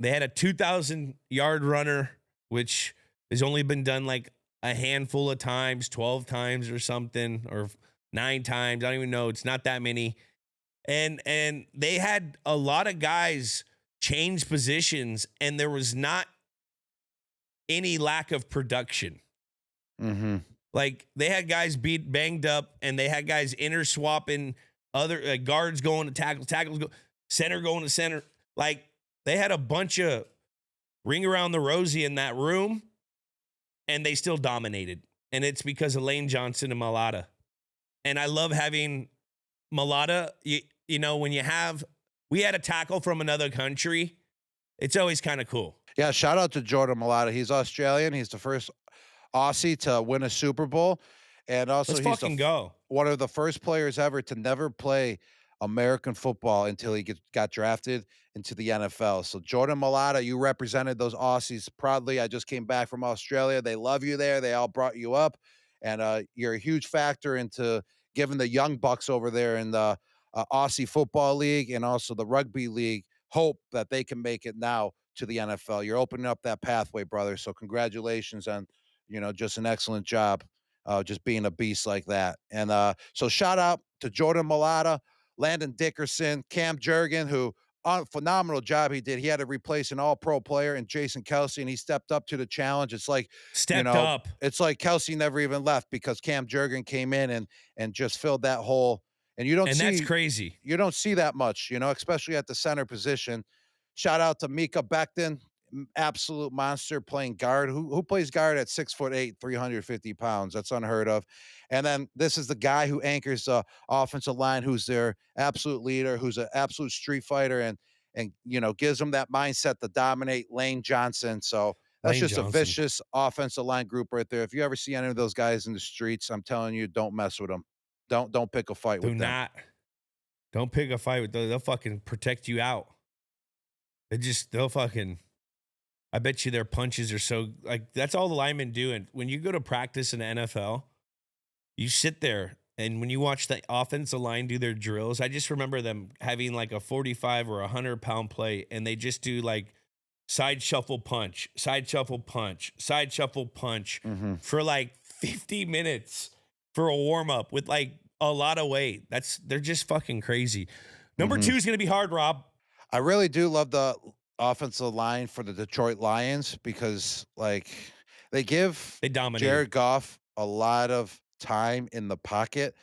they had a 2,000-yard runner, which has only been done like a handful of times, 12 times or something, or 9 times. I don't even know. It's not that many. And they had a lot of guys change positions, and there was not any lack of production. Mhm. Like they had guys banged up, and they had guys swapping other guards going to tackles go center going to center. Like they had a bunch of ring around the rosy in that room, and they still dominated. And it's because of Lane Johnson and Malata. And I love having Malata. When we had a tackle from another country, it's always kind of cool. Yeah, shout out to Jordan Mailata. He's Australian. He's the first Aussie to win a Super Bowl, and also Let's he's fucking go. one of the first players ever to never play American football until he got drafted into the NFL. So Jordan Mailata, you represented those Aussies proudly. I just came back from Australia. They love you there. They all brought you up, and you're a huge factor into giving the young bucks over there in the Aussie Football League and also the Rugby League hope that they can make it now to the NFL. You're opening up that pathway, brother. So congratulations on just an excellent job, just being a beast like that. And so shout out to Jordan Mailata, Landon Dickerson, Cam Jurgen, who phenomenal job he did. He had to replace an all-pro player in Jason Kelsey, and he stepped up to the challenge. It's like, Stepped up. it's like Kelsey never even left because Cam Jurgen came in and just filled that hole. And And that's crazy. you don't see that much, especially at the center position. Shout out to Mika Becton, absolute monster playing guard. Who plays guard at 6'8", 350 pounds? That's unheard of. And then this is the guy who anchors the offensive line, who's their absolute leader, who's an absolute street fighter, and gives them that mindset to dominate. Lane Johnson. So that's Lane just a Johnson. vicious offensive line group right there. If you ever see any of those guys in the streets, I'm telling you, don't mess with them. Don't pick a fight Do with them. not. Don't pick a fight with them. They'll fucking protect you out. They'll fucking. I bet you their punches are so like that's all the linemen do. And when you go to practice in the NFL, you sit there and when you watch the offensive line do their drills, I just remember them having like a 45 or 100-pound plate, and they just do like side shuffle punch, side shuffle punch, side shuffle punch for like 50 minutes for a warm up with like a lot of weight. They're just fucking crazy. Number 2 is gonna be hard, Rob. I really do love the offensive line for the Detroit Lions because, like, they give They dominate. Jared Goff a lot of time in the pocket.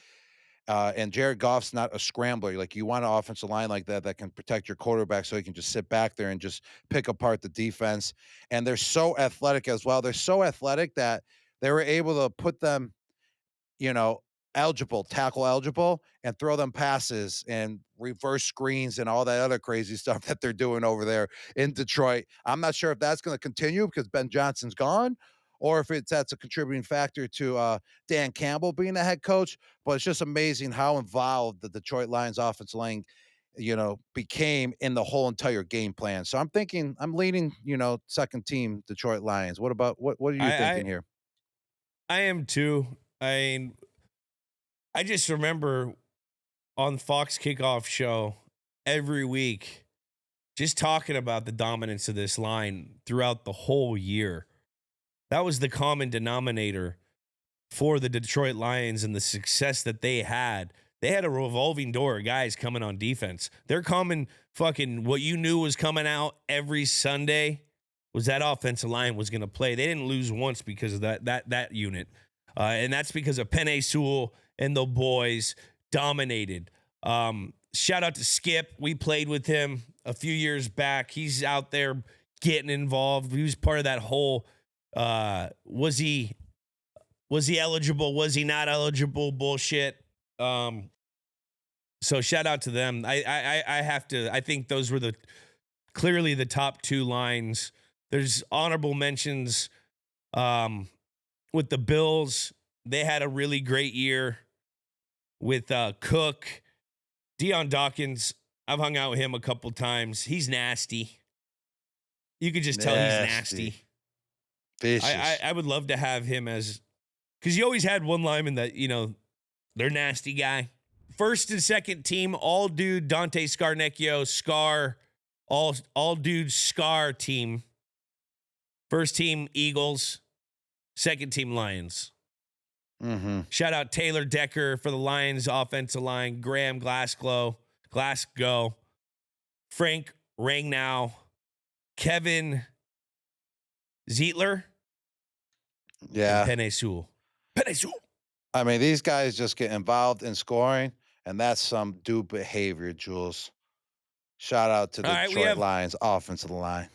And Jared Goff's not a scrambler. Like, you want an offensive line like that can protect your quarterback so he can just sit back there and just pick apart the defense. And they're so athletic as well. They're so athletic that they were able to put them, you know, tackle eligible, and throw them passes and reverse screens and all that other crazy stuff that they're doing over there in Detroit. I'm not sure if that's going to continue because Ben Johnson's gone, or if that's a contributing factor to Dan Campbell being the head coach. But it's just amazing how involved the Detroit Lions offensive line, became in the whole entire game plan. So I'm leaning, second team Detroit Lions. What are you I thinking here? I am too. I just remember on Fox Kickoff Show every week just talking about the dominance of this line throughout the whole year. That was the common denominator for the Detroit Lions and the success that they had. They had a revolving door of guys coming on defense. Their common fucking what you knew was coming out every Sunday was that offensive line was going to play. They didn't lose once because of that unit. And that's because of Penei Sewell and the boys dominated. Shout out to Skip. We played with him a few years back. He's out there getting involved. He was part of that whole was he eligible? Was he not eligible? Bullshit. So shout out to them. I think those were the clearly the top two lines. There's honorable mentions with the Bills. They had a really great year with Cook. Deion Dawkins, I've hung out with him a couple times. He's nasty. You could just tell he's nasty. Vicious. I would love to have him as, because you always had one lineman that, they're nasty guy. First and second team, all dude Dante Scarnecchio, Scar, all dude Scar team. First team Eagles, second team Lions. Shout out Taylor Decker for the Lions offensive line, Graham Glasgow, Frank Rangnow, Kevin Zietler, Yeah. and Penei Sewell. I mean, these guys just get involved in scoring, and that's some dude behavior, Jules. Shout out to the All right, Detroit Lions offensive line.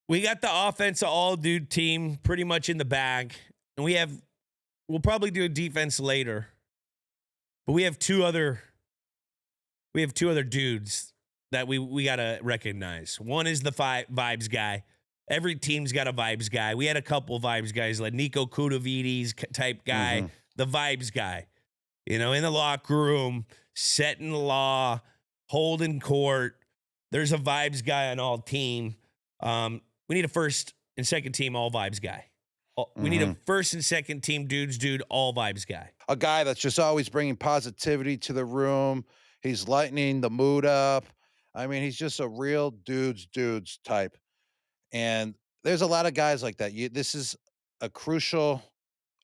We got the offensive all-dude team pretty much in the bag, and we'll probably do a defense later, but we have two other dudes that we gotta recognize. One is the vibes guy. Every team's got a vibes guy. We had a couple vibes guys like Nico Kudavides type guy, the vibes guy. In the locker room, setting the law, holding court. There's a vibes guy on all team. We need a first and second team all vibes guy. We need a first and second team dude, all vibes guy. A guy that's just always bringing positivity to the room. He's lightening the mood up. I mean, he's just a real dudes type. And there's a lot of guys like that. This is a crucial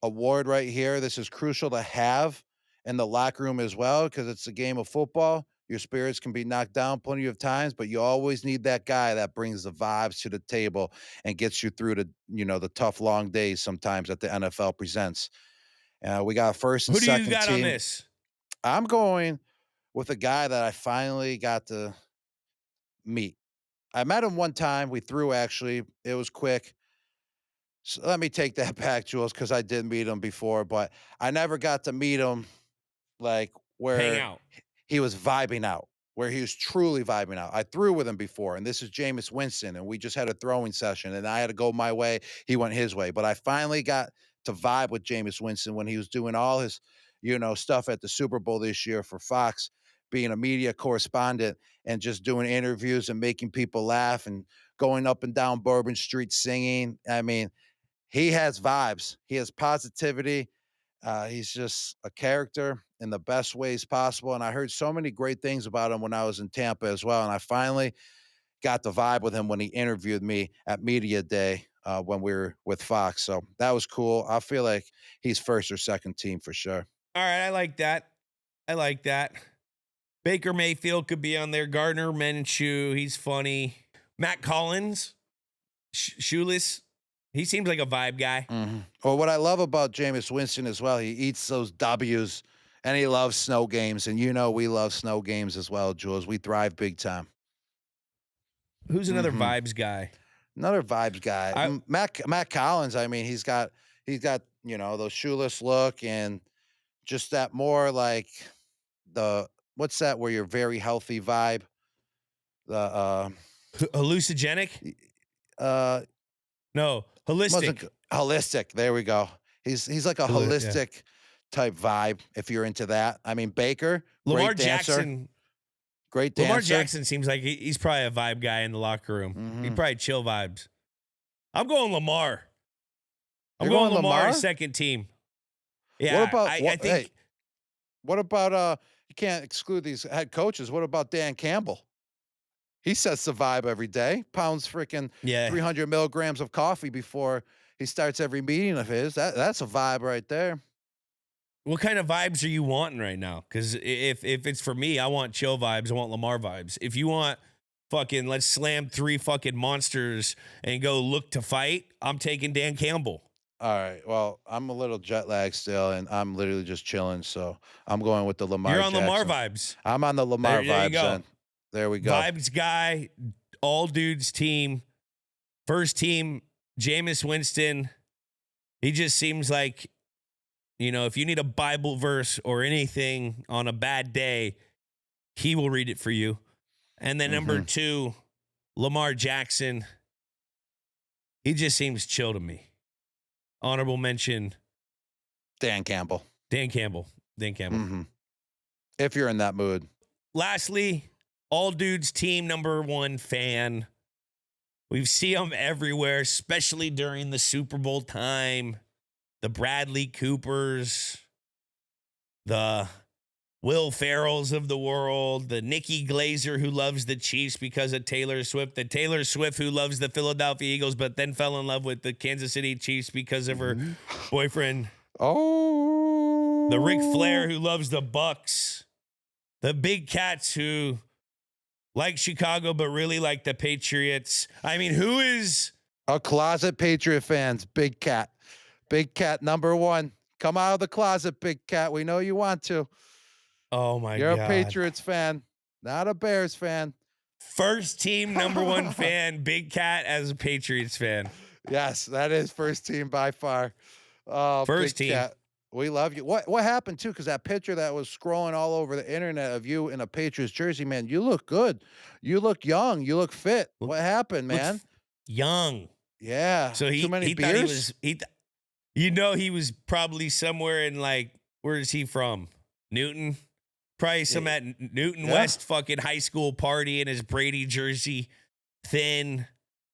award right here. This is crucial to have in the locker room as well, because it's a game of football. Your spirits can be knocked down plenty of times, but you always need that guy that brings the vibes to the table and gets you through the tough, long days sometimes that the NFL presents. We got first and Who do second you got team. on this? I'm going with a guy that I finally got to meet. I met him one time. We threw, actually. It was quick. So let me take that back, Jules, because I did meet him before, but I never got to meet him like where Hang out. he was vibing out, where he was truly vibing out. I threw with him before, and this is Jameis Winston, and we just had a throwing session, and I had to go my way. He went his way. But I finally got to vibe with Jameis Winston when he was doing all his, stuff at the Super Bowl this year for Fox, being a media correspondent and just doing interviews and making people laugh and going up and down Bourbon Street singing. I mean, he has vibes. He has positivity. He's just a character in the best ways possible. And I heard so many great things about him when I was in Tampa as well. And I finally got the vibe with him when he interviewed me at Media Day when we were with Fox. So that was cool. I feel like he's first or second team for sure. All right, I like that. Baker Mayfield could be on there. Gardner Minshew, he's funny. Matt Collins, Shoeless, he seems like a vibe guy. Well, what I love about Jameis Winston as well, he eats those W's, and he loves snow games. And we love snow games as well, Jules. We thrive big time. Who's another vibes guy? Another vibes guy. Matt Collins, I mean, he's got those shoeless look and just that more like what's that where you're very healthy vibe? The hallucinogenic? No, holistic. Holistic. There we go. He's like a holistic type vibe if you're into that. I mean, Baker, Lamar great dancer, Jackson. great dancer. Lamar Jackson seems like he's probably a vibe guy in the locker room. He probably chill vibes. I'm going Lamar. I'm going Lamar second team. Yeah, what about I think. What about you can't exclude these head coaches. What about Dan Campbell? He sets the vibe every day. Pounds freaking 300 milligrams of coffee before he starts every meeting of his. That's a vibe right there. What kind of vibes are you wanting right now? Because if it's for me, I want chill vibes. I want Lamar vibes. If you want fucking let's slam 3 fucking monsters and go look to fight, I'm taking Dan Campbell. All right. Well, I'm a little jet lagged still, and I'm literally just chilling. So I'm going with the Lamar. You're on Jackson. Lamar vibes. I'm on the Lamar vibes. You go. Then. There we go. Vibes guy, all dudes team, first team, Jameis Winston. He just seems like, if you need a Bible verse or anything on a bad day, he will read it for you. And then number 2, Lamar Jackson. He just seems chill to me. Honorable mention, Dan Campbell. Dan Campbell. Mm-hmm. If you're in that mood. Lastly, all dudes team number one fan. We see him everywhere, especially during the Super Bowl time. The Bradley Coopers, the Will Ferrells of the world, the Nikki Glazer who loves the Chiefs because of Taylor Swift, the Taylor Swift who loves the Philadelphia Eagles but then fell in love with the Kansas City Chiefs because of her boyfriend. Oh. The Ric Flair who loves the Bucks. The Big Cats who like Chicago but really like the Patriots. I mean, who is a closet Patriot fans? Big Cat. Big Cat number one. Come out of the closet, Big Cat. We know you want to. Oh my God. You're a Patriots fan, not a Bears fan. First team number one fan, Big Cat as a Patriots fan. Yes, that is first team by far. First Big team. Cat, we love you. What happened too? Because that picture that was scrolling all over the internet of you in a Patriots jersey, man, you look good. You look young. You look fit. What happened, man? Young. Yeah. So too many thought beers? He was probably somewhere in like, where is he from? Newton? Probably some at Newton West fucking high school party in his Brady jersey, thin,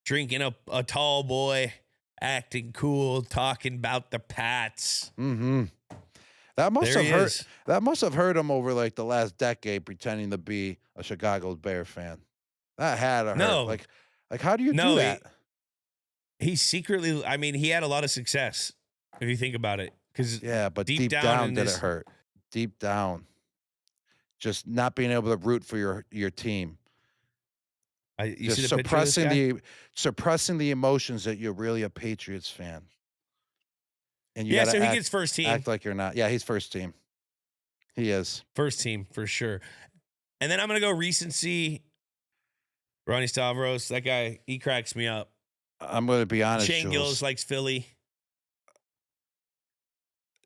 drinking a tall boy, acting cool, talking about the Pats. Mm-hmm. That must have hurt him over like the last decade, pretending to be a Chicago Bears fan. That had to hurt. No. Like how do you do that? He secretly, I mean, he had a lot of success if you think about it. But deep down did it hurt? Deep down. Just not being able to root for your team. You just see the picture of this guy? suppressing the emotions that you're really a Patriots fan. And you so he gets first team. Act like you're not. Yeah, he's first team. He is. First team for sure. And then I'm gonna go recency. Ronnie Stavros, that guy, he cracks me up. I'm gonna be honest. Shane Jules. Gillis likes Philly.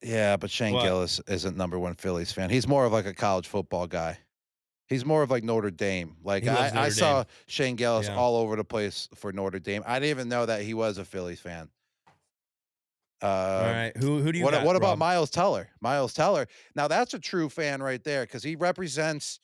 Yeah, but Shane Gillis isn't number one Phillies fan. He's more of like a college football guy. He's more of like Notre Dame. Like I saw Shane Gillis all over the place for Notre Dame. I didn't even know that he was a Phillies fan. All right, who do you got, what about Rob? Miles Teller? Miles Teller. Now that's a true fan right there because he represents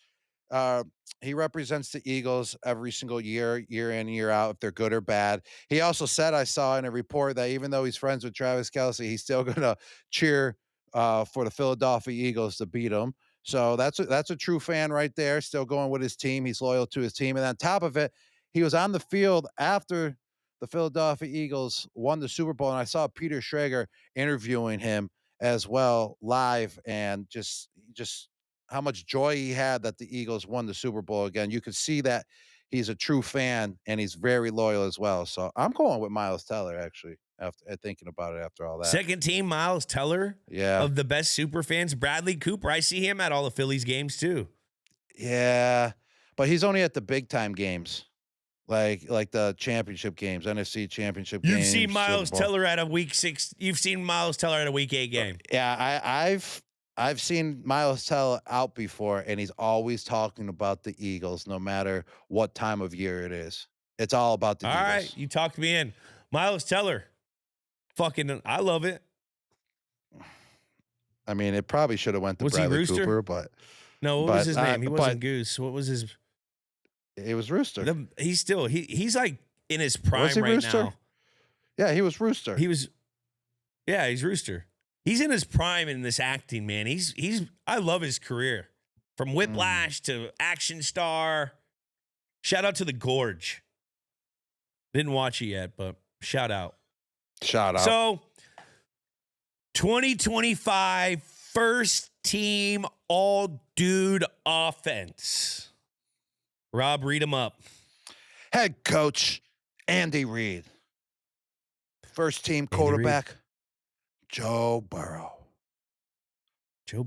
the Eagles every single year in, year out, if they're good or bad. He also said, I saw in a report, that even though he's friends with Travis Kelce, he's still going to cheer for the Philadelphia Eagles to beat them. So that's a true fan right there, still going with his team. He's loyal to his team. And on top of it, he was on the field after the Philadelphia Eagles won the Super Bowl, and I saw Peter Schrager interviewing him as well live, and just how much joy he had that the Eagles won the Super Bowl again. You could see that he's a true fan, and he's very loyal as well. So I'm going with Miles Teller, actually, after thinking about it after all that. Second team, Miles Teller. Yeah. Of the best super fans. Bradley Cooper, I see him at all the Phillies games too. Yeah, but he's only at the big time games. Like the championship games, NFC championship games. You've seen Miles Teller at a week 6. You've seen Miles Teller at a week 8 game. Yeah, I've seen Miles Teller out before, and he's always talking about the Eagles, no matter what time of year it is. It's all about the Eagles. All right, you talked me in. Miles Teller, I love it. I mean, it probably should have went to Bradley Cooper, but no, what was his name? He wasn't Goose. What was his? It was Rooster. He's like in his prime right Rooster? now. Yeah, he was Rooster. He's Rooster. He's in his prime in this acting, man. I love his career. From Whiplash to Action Star. Shout out to The Gorge. Didn't watch it yet, but shout out. Shout out. So 2025 first team all dude offense. Rob, read them up. Head coach, Andy Reid. First team quarterback, Joe Burrow.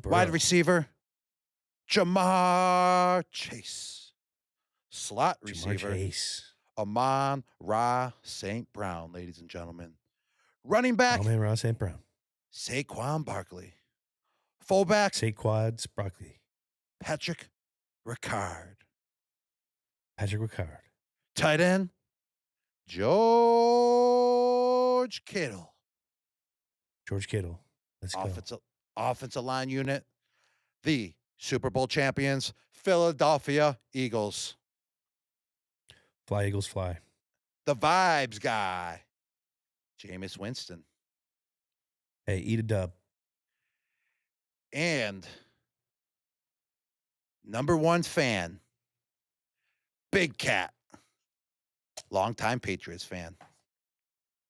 Wide receiver, Jamar Chase. Slot receiver, Amon-Ra St. Brown, ladies and gentlemen. Running back, Amon-Ra St. Brown. Saquon Barkley. Fullback, Saquon Barkley. Patrick Ricard. Tight end, George Kittle. George Kittle. Let's go. Offensive line unit, the Super Bowl champions, Philadelphia Eagles. Fly, Eagles, fly. The vibes guy, Jameis Winston. Hey, eat a dub. And number one fan, Big Cat. Longtime Patriots fan.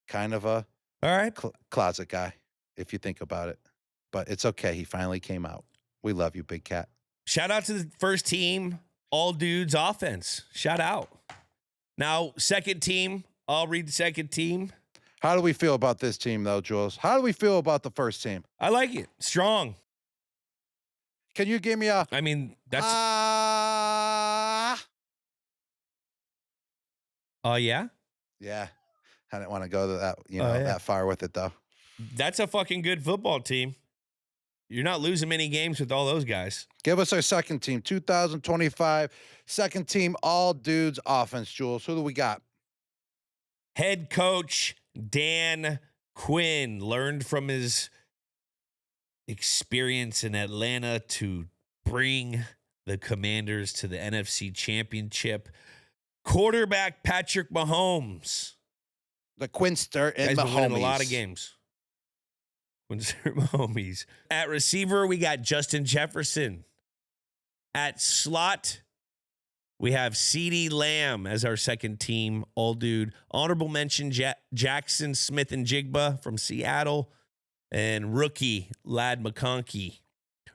Kind of a All right. closet guy, if you think about it. But it's okay. He finally came out. We love you, Big Cat. Shout out to the first team, all dudes offense. Shout out. Now, second team, I'll read the second team. How do we feel about this team, though, Jules? How do we feel about the first team? I like it. Strong. Can you give me a... I mean, that's... Oh, yeah? Yeah. I didn't want to go to that, that far with it, though. That's a fucking good football team. You're not losing many games with all those guys. Give us our second team, 2025. Second team, all dudes offense, Jules. Who do we got? Head coach Dan Quinn learned from his experience in Atlanta to bring the Commanders to the NFC Championship. Quarterback Patrick Mahomes. The Quinster and the Mahomes. A lot of games. Quinster Mahomes. At receiver, we got Justin Jefferson. At slot, we have CeeDee Lamb as our second team, all dude. Honorable mention, Jackson Smith and Jigba from Seattle. And rookie, Ladd McConkey.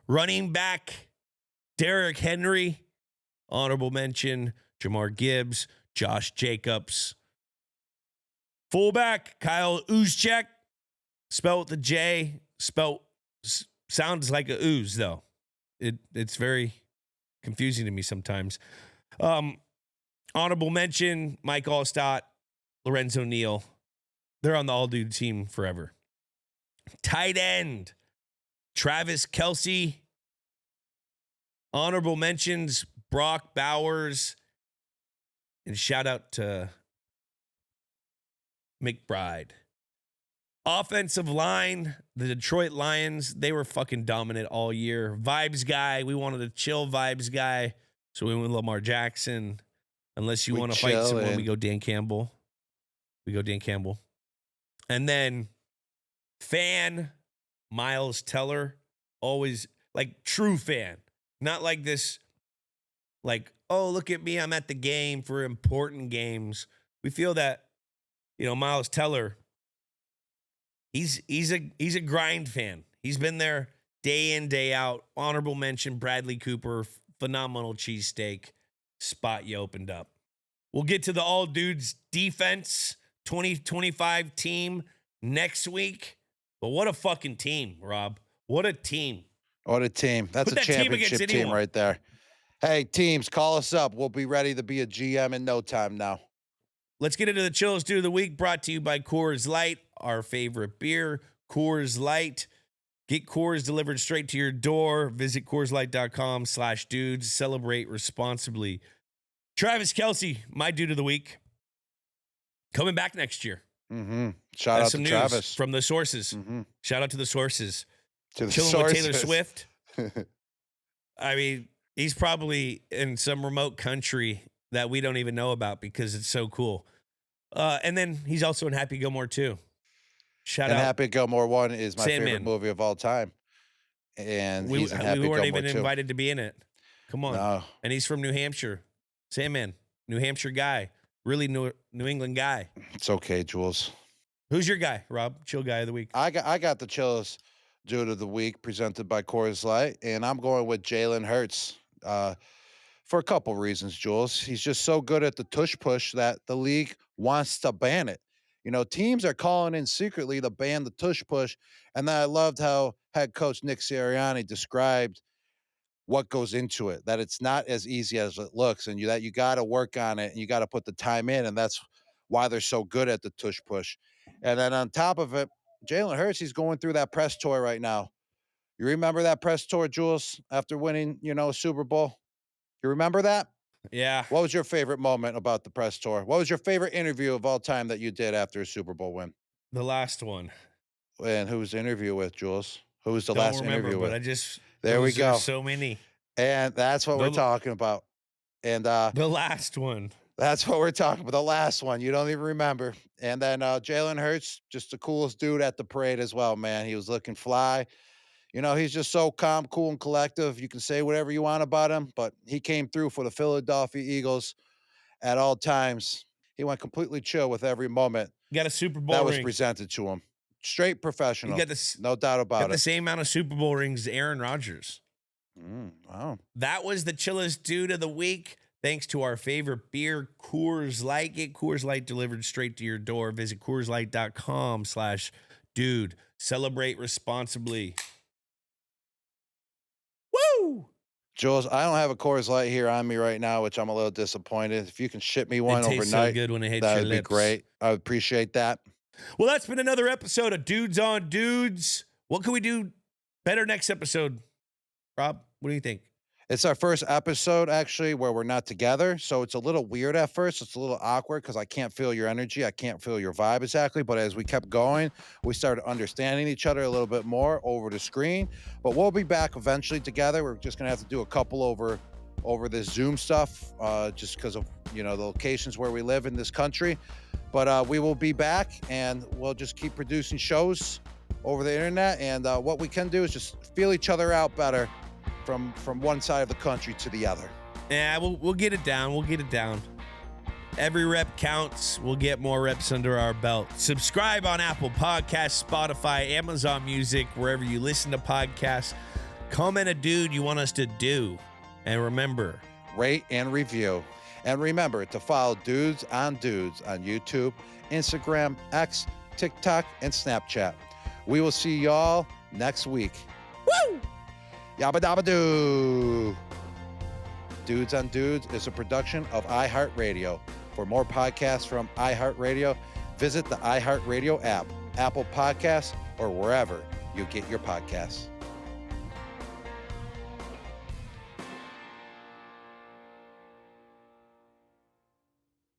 Running back, Derrick Henry. Honorable mention, Jamar Gibbs, Josh Jacobs. Fullback, Kyle Juszczyk. Spelled with a J. Sounds like a ooze, though. It's very confusing to me sometimes. Honorable mention, Mike Allstott, Lorenzo Neal. They're on the all-dude team forever. Tight end, Travis Kelce. Honorable mentions, Brock Bowers. And shout out to McBride. Offensive line, the Detroit Lions, they were fucking dominant all year. Vibes guy, we wanted a chill vibes guy, so we went with Lamar Jackson. Unless you want to fight someone, we go Dan Campbell. And then fan, Miles Teller, always like true fan. Not like this, like, oh, look at me, I'm at the game for important games. We feel that, Miles Teller, He's a grind fan. He's been there day in, day out. Honorable mention, Bradley Cooper, phenomenal cheesesteak spot you opened up. We'll get to the all dudes defense 2025 team next week. But what a fucking team, Rob. What a team. What a team. That's a championship team right there. Hey, teams, call us up. We'll be ready to be a GM in no time now. Let's get into the Chillest Dude of the Week, brought to you by Coors Light, our favorite beer, Coors Light. Get Coors delivered straight to your door. Visit CoorsLight.com/dudes. Celebrate responsibly. Travis Kelce, my dude of the week, coming back next year. Mm-hmm. Shout out to Travis. From the sources. Mm-hmm. Shout out to the sources. Chilling with Taylor Swift. I mean, he's probably in some remote country that we don't even know about because it's so cool. And then he's also in Happy Gilmore 2. Shout out. Happy Gilmore 1 is my Sandman. favorite movie of all time. And we he's in Happy weren't Gilmore even 2. invited to be in it. Come on. No. And he's from New Hampshire. Sandman, New Hampshire guy. Really New England guy. It's okay, Jules. Who's your guy, Rob? Chill guy of the week. I got the Chillest Dude of the Week presented by Coors Light, and I'm going with Jalen Hurts. For a couple reasons, Jules. He's just so good at the tush push that the league wants to ban it. Teams are calling in secretly to ban the tush push. And then I loved how head coach Nick Sirianni described what goes into it, that it's not as easy as it looks, and that you got to work on it and you got to put the time in. And that's why they're so good at the tush push. And then on top of it, Jalen Hurts, he's going through that press tour right now. You remember that press tour, Jules, after winning, a Super Bowl? You remember that? Yeah. What was your favorite moment about the press tour? What was your favorite interview of all time that you did after a Super Bowl win? The last one. And who was the interview with, Jules? Who was the Don't last remember, interview but with? I just There we there's go. so many. And that's what we're The- talking about. And The last one. that's what we're talking about. The last one. You don't even remember. And then Jalen Hurts, just the coolest dude at the parade as well, man. He was looking fly. You know, he's just so calm, cool, and collective. You can say whatever you want about him, but he came through for the Philadelphia Eagles at all times. He went completely chill with every moment You got a Super Bowl that was ring. presented to him. Straight professional. You got this. No doubt Got about the it. same amount of Super Bowl rings as Aaron Rodgers. Wow. That was the chillest dude of the week. Thanks to our favorite beer, Coors Light. Get Coors Light delivered straight to your door. Visit CoorsLight.com/dude. Celebrate responsibly. Woo! Jules, I don't have a Coors Light here on me right now, which I'm a little disappointed. If you can ship me one It tastes so overnight, good when it hits that your would be lips. great. I would appreciate that. Well, that's been another episode of Dudes on Dudes. What can we do better next episode? Rob, what do you think? It's our first episode, actually, where we're not together. So it's a little weird at first. It's a little awkward because I can't feel your energy. I can't feel your vibe exactly. But as we kept going, we started understanding each other a little bit more over the screen. But we'll be back eventually together. We're just going to have to do a couple over this Zoom stuff just because of, you know, the locations where we live in this country. But we will be back, and we'll just keep producing shows over the internet. And what we can do is just feel each other out better from one side of the country to the other. Yeah, we'll get it down. We'll get it down. Every rep counts. We'll get more reps under our belt. Subscribe on Apple Podcasts, Spotify, Amazon Music, wherever you listen to podcasts. Comment a dude you want us to do. And remember, Rate and review. And remember to follow Dudes on YouTube, Instagram, X, TikTok, and Snapchat. We will see y'all next week. woo! Yabba dabba doo. Dudes on Dudes is a production of iHeartRadio. For more podcasts from iHeartRadio, visit the iHeartRadio app, Apple Podcasts, or wherever you get your podcasts.